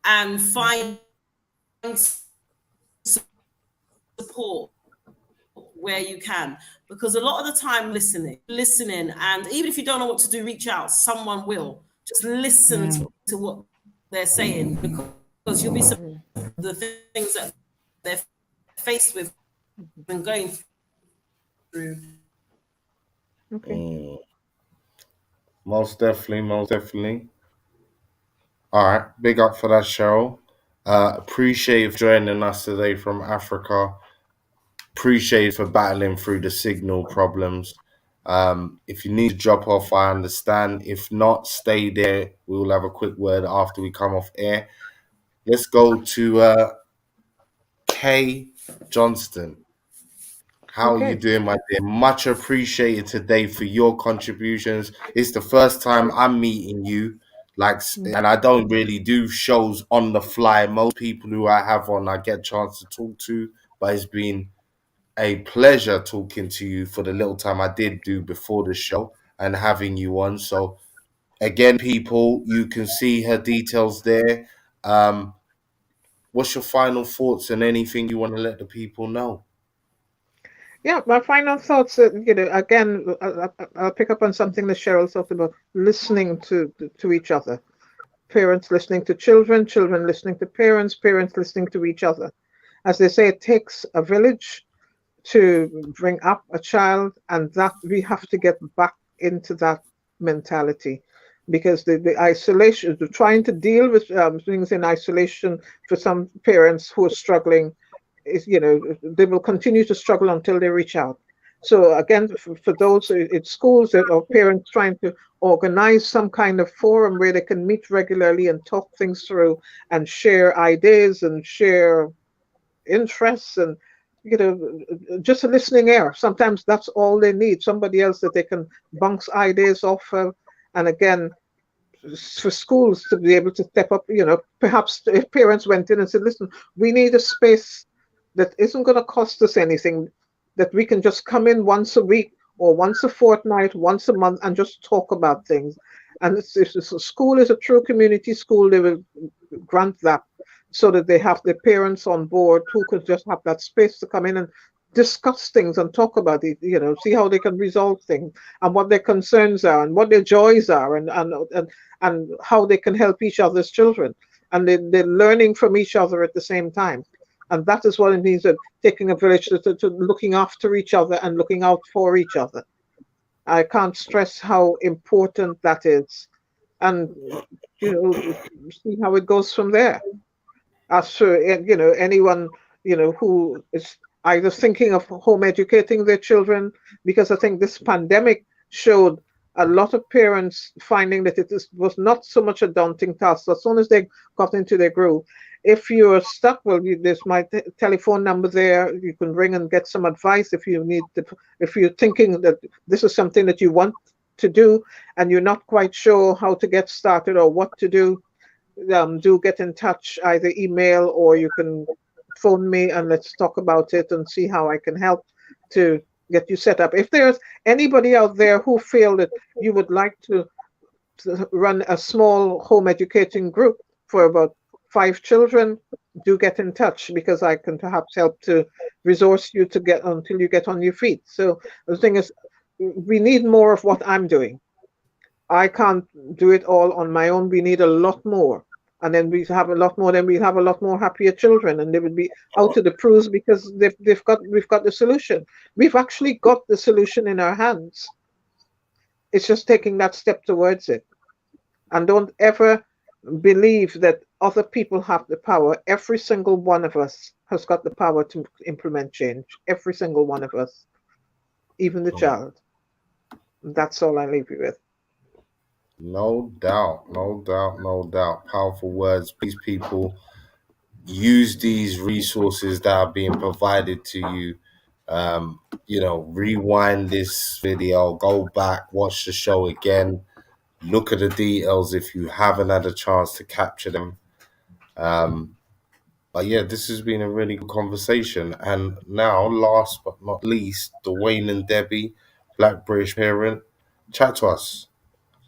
and find support where you can, because a lot of the time listening, and even if you don't know what to do, reach out. Someone will. Just listen to what they're saying, because you'll be surprised the things that they're faced with and going through. Okay. Most definitely, most definitely. All right, big up for that, Cheryl. Appreciate you for joining us today from Africa. Appreciate you for battling through the signal problems. If you need to drop off, I understand. If not, stay there. We will have a quick word after we come off air. Let's go to Kay Johnston. How are you Okay. doing, my dear? Much appreciated today for your contributions. It's the first time I'm meeting you, and I don't really do shows on the fly. Most people who I have on, I get a chance to talk to, but it's been a pleasure talking to you for the little time I did do before the show and having you on. So again, people, you can see her details there. What's your final thoughts and anything you want to let the people know? Yeah, my final thoughts, again, I'll pick up on something that Cheryl talked about, listening to each other. Parents listening to children, children listening to parents, parents listening to each other. As they say, it takes a village to bring up a child, and that we have to get back into that mentality, because the isolation, trying to deal with things in isolation for some parents who are struggling is, they will continue to struggle until they reach out. So again, for those in schools or parents trying to organize some kind of forum where they can meet regularly and talk things through and share ideas and share interests, and just a listening ear. Sometimes that's all they need, somebody else that they can bounce ideas off of. And again, for schools to be able to step up, perhaps if parents went in and said, listen, we need a space that isn't going to cost us anything, that we can just come in once a week or once a fortnight, once a month, and just talk about things. And if a school is a true community school, they will grant that, so that they have the parents on board who could just have that space to come in and discuss things and talk about it, see how they can resolve things and what their concerns are and what their joys are, and how they can help each other's children. And they're learning from each other at the same time. And that is what it means, that taking a village to looking after each other and looking out for each other. I can't stress how important that is. And, see how it goes from there. As for, anyone, who is either thinking of home educating their children, because I think this pandemic showed a lot of parents finding that was not so much a daunting task. As soon as they got into their groove, if you're stuck, well, there's my telephone number there. You can ring and get some advice if you need to, if you're thinking that this is something that you want to do and you're not quite sure how to get started or what to do. Do get in touch, either email or you can phone me, and let's talk about it and see how I can help to get you set up. If there's anybody out there who feel that you would like to run a small home educating group for about 5 children, do get in touch, because I can perhaps help to resource you to get until you get on your feet. So the thing is, we need more of what I'm doing. I can't do it all on my own. We need a lot more. And then we have a lot more, then we have a lot more happier children, and they would be out of the proofs because we've got the solution. We've actually got the solution in our hands. It's just taking that step towards it. And don't ever believe that other people have the power. Every single one of us has got the power to implement change. Every single one of us, even the child. That's all I leave you with. No doubt, no doubt, no doubt. Powerful words. Please, people, use these resources that are being provided to you. Rewind this video, go back, watch the show again, look at the details if you haven't had a chance to capture them. But yeah, this has been a really good conversation. And now, last but not least, DWAINE and Debbie, Black British Parent, chat to us.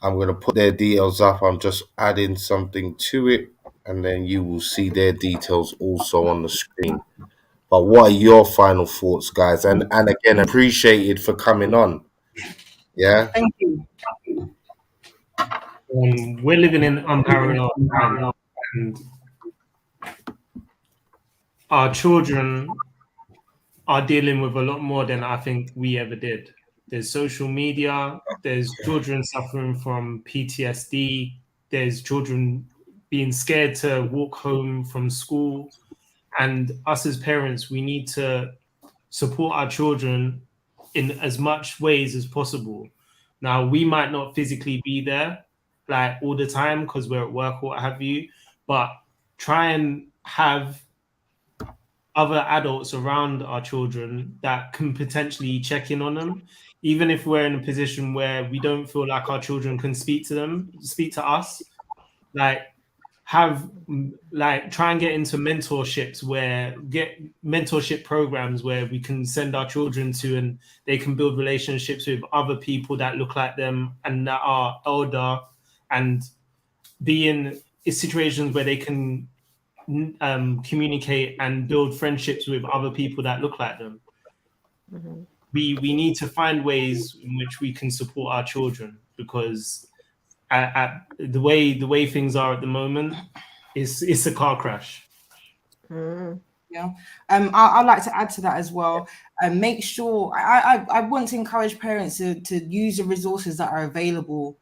I'm going to put their details up. I'm just adding something to it, and then you will see their details also on the screen. But what are your final thoughts, guys? And again, appreciated for coming on. Yeah. Thank you. We're living in unparalleled times, and our children are dealing with a lot more than I think we ever did. there's social media, there's children suffering from PTSD, there's children being scared to walk home from school. And us as parents, we need to support our children in as much ways as possible. Now, we might not physically be there like all the time because we're at work or what have you, but try and have other adults around our children that can potentially check in on them, even if we're in a position where we don't feel like our children can speak to us. Like, try and get into mentorship programs where we can send our children to, and they can build relationships with other people that look like them and that are older, and be in situations where they can communicate and build friendships with other people that look like them. Mhm. We need to find ways in which we can support our children, because at the way things are at the moment, it's a car crash. Mm. Yeah, I'd like to add to that as well. And make sure I want to encourage parents to use the resources that are available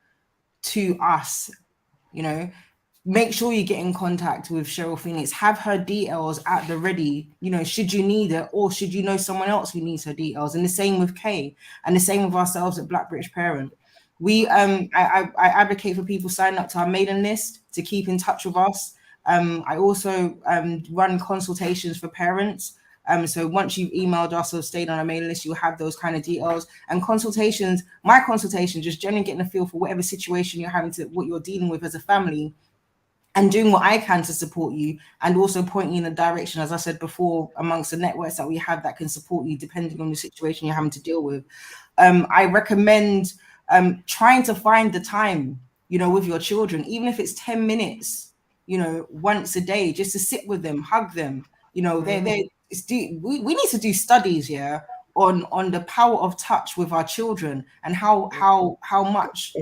to us. You know, make sure you get in contact with CHERYL Phoenix. Have her details at the ready. You know, should you need it, or should you know someone else who needs her details. And the same with Kay, and the same with ourselves at Black British Parent. We I advocate for people signing up to our mailing list to keep in touch with us. I also run consultations for parents. So once you've emailed us or stayed on our mailing list, you'll have those kind of details. And consultations, my consultation, just generally getting a feel for whatever situation you're having to, what you're dealing with as a family, and doing what I can to support you, and also pointing you in a direction, as I said before, amongst the networks that we have that can support you depending on the situation you're having to deal with. I recommend trying to find the time, you know, with your children, even if it's 10 minutes, you know, once a day, just to sit with them, hug them. You know, we need to do studies, yeah, on the power of touch with our children, and how much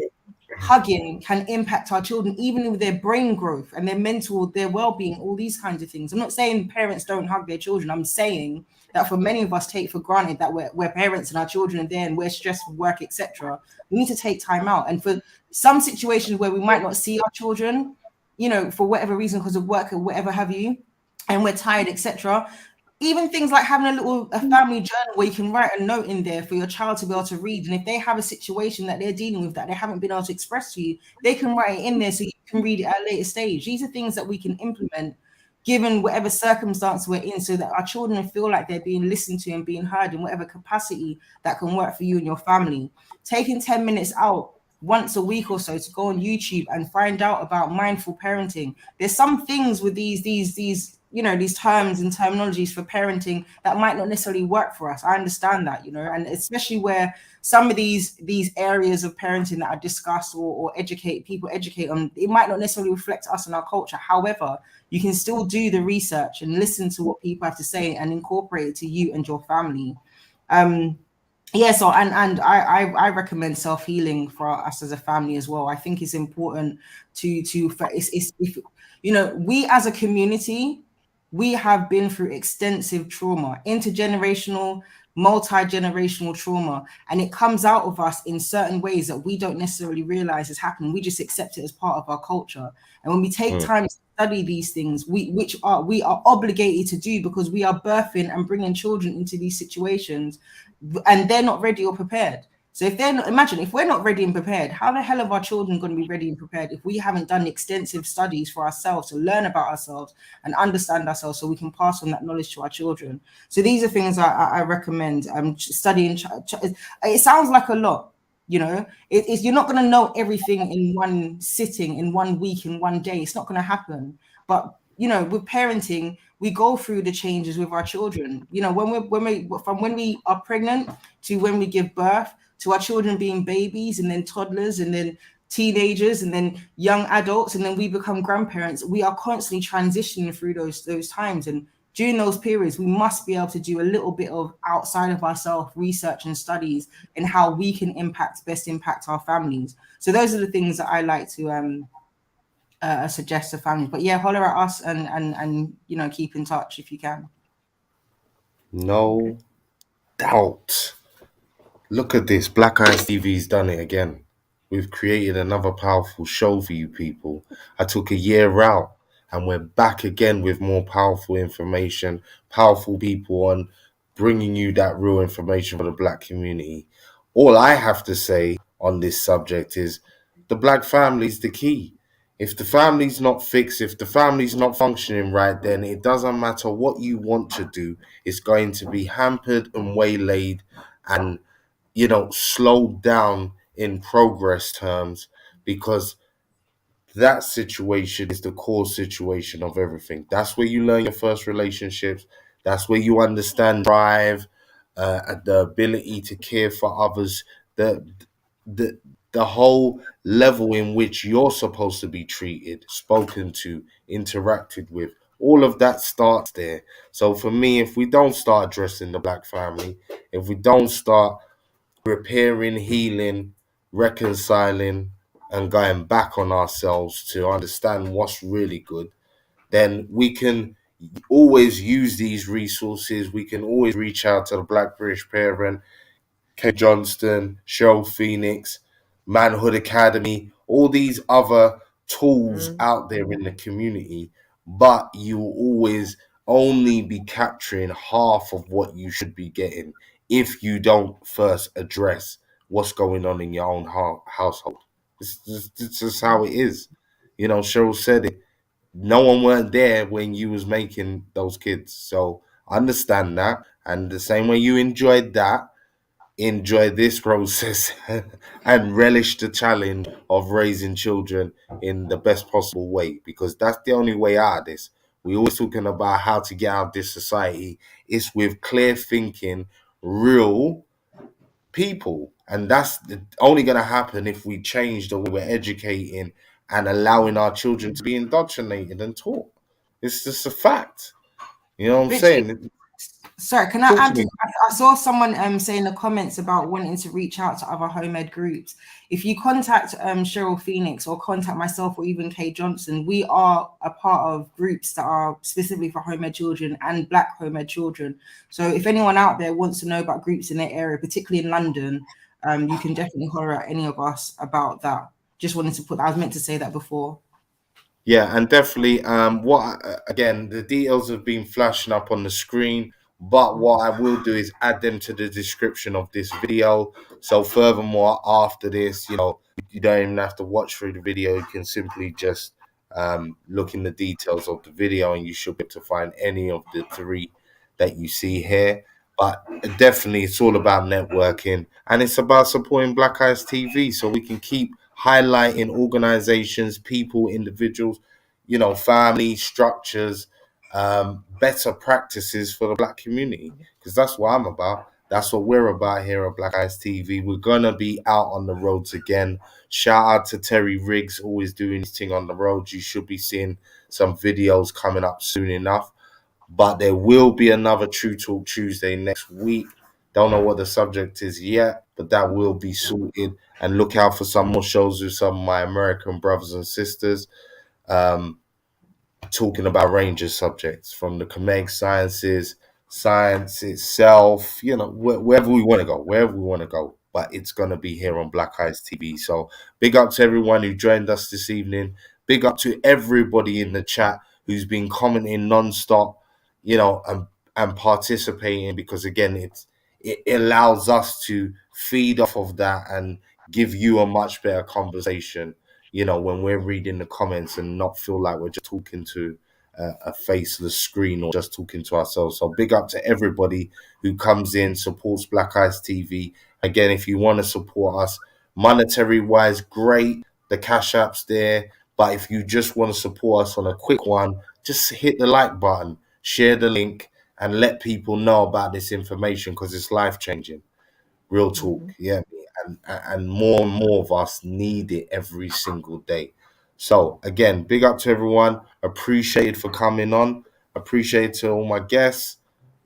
hugging can impact our children, even with their brain growth and their mental, their well-being, all these kinds of things. I'm not saying parents don't hug their children. I'm saying that for many of us take for granted that we're parents and our children are there and we're stressed with work, etc. We need to take time out. And for some situations where we might not see our children, you know, for whatever reason, because of work or whatever have you, and we're tired, etc., even things like having a family journal where you can write a note in there for your child to be able to read. And if they have a situation that they're dealing with that they haven't been able to express to you, they can write it in there so you can read it at a later stage. These are things that we can implement given whatever circumstance we're in, so that our children feel like they're being listened to and being heard in whatever capacity that can work for you and your family. Taking 10 minutes out once a week or so to go on YouTube and find out about mindful parenting. There's some things with these you know, these terms and terminologies for parenting that might not necessarily work for us. I understand that, you know, and especially where some of these areas of parenting that are discussed or people educate on, it might not necessarily reflect us and our culture. However, you can still do the research and listen to what people have to say and incorporate it to you and your family. Yeah, so and I recommend self-healing for us as a family as well. I think it's important if you know, we as a community, we have been through extensive trauma, intergenerational, multi-generational trauma, and it comes out of us in certain ways that we don't necessarily realize is happening. We just accept it as part of our culture. And when we take time to study these things, we are obligated to do, because we are birthing and bringing children into these situations, and they're not ready or prepared. So if they're not, imagine if we're not ready and prepared, how the hell are our children going to be ready and prepared if we haven't done extensive studies for ourselves to learn about ourselves and understand ourselves, so we can pass on that knowledge to our children? So these are things I recommend. Studying. It sounds like a lot, you know. You're not going to know everything in one sitting, in 1 week, in 1 day. It's not going to happen. But you know, with parenting, we go through the changes with our children. You know, from when we are pregnant to when we give birth, to our children being babies and then toddlers and then teenagers and then young adults, and then we become grandparents. We are constantly transitioning through those times. And during those periods, we must be able to do a little bit of outside of ourselves research and studies in how we can best impact our families. So those are the things that I like to suggest to families. But yeah, holler at us and you know, keep in touch if you can. No doubt. Look at this. Black Eyes TV's done it again. We've created another powerful show for you people. I took a year out and we're back again with more powerful information, powerful people on bringing you that real information for the black community. All I have to say on this subject is the black family's the key. If the family's not fixed, if the family's not functioning right, then it doesn't matter what you want to do. It's going to be hampered and waylaid and slowed down in progress terms, because that situation is the core situation of everything. That's where you learn your first relationships. That's where you understand drive, the ability to care for others, the the the whole level in which you're supposed to be treated, spoken to, interacted with. All of that starts there. So for me, if we don't start addressing the black family, if we don't start repairing, healing, reconciling, and going back on ourselves to understand what's really good, then we can always use these resources. We can always reach out to the Black British Parent, Johnston, CHERYL Phoenix, Manhood Academy, all these other tools out there in the community, but you will always only be capturing half of what you should be getting if you don't first address what's going on in your own household. It's just how it is. Cheryl said it. No one weren't there when you was making those kids. So understand that. And the same way you enjoyed that, enjoy this process and relish the challenge of raising children in the best possible way, because that's the only way out of this. We always talking about how to get out of this society. It's with clear thinking, real people, and that's only going to happen if we change the way we're educating and allowing our children to be indoctrinated and taught. It's just a fact. You know what I'm Richie, saying? sorry, can I Talk to add? me. I saw someone say in the comments about wanting to reach out to other home ed groups. If you contact CHERYL Phoenix or contact myself or even Kay Johnston, we are a part of groups that are specifically for home ed children and black home ed children. So if anyone out there wants to know about groups in their area, particularly in London, you can definitely holler at any of us about that. Just wanted to put that. I was meant to say that before. Yeah, and definitely, again, the details have been flashing up on the screen, but what I will do is add them to the description of this video. So furthermore, after this, you don't even have to watch through the video. You can simply just look in the details of the video and you should be able to find any of the three that you see here. But definitely, it's all about networking and it's about supporting Black Eyes TV so we can keep highlighting organizations, people, individuals, family structures, better practices for the black community, because that's what I'm about. That's what we're about here at Black Eyes TV. We're gonna be out on the roads again. Shout out to Terry Riggs, always doing his thing on the roads. You should be seeing some videos coming up soon enough. But there will be another True Talk Tuesday next week. Don't know what the subject is yet, but that will be sorted. And look out for some more shows with some of my American brothers and sisters, talking about range of subjects from the Comeg sciences, science itself, wherever we want to go. But it's going to be here on Black Eyes TV. So big up to everyone who joined us this evening. Big up to everybody in the chat who's been commenting nonstop, and participating, because again, it allows us to feed off of that and give you a much better conversation, when we're reading the comments and not feel like we're just talking to a faceless screen or just talking to ourselves. So big up to everybody who comes in, supports Black Eyes TV. Again, if you want to support us monetary wise, great. The Cash App's there. But if you just want to support us on a quick one, just hit the like button, share the link, and let people know about this information, because it's life changing. Real talk, yeah. And more of us need it every single day. So again, big up to everyone. Appreciated for coming on. Appreciate to all my guests.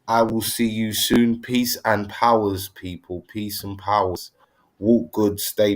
I will see you soon. Peace and powers, people. Peace and powers. Walk good, stay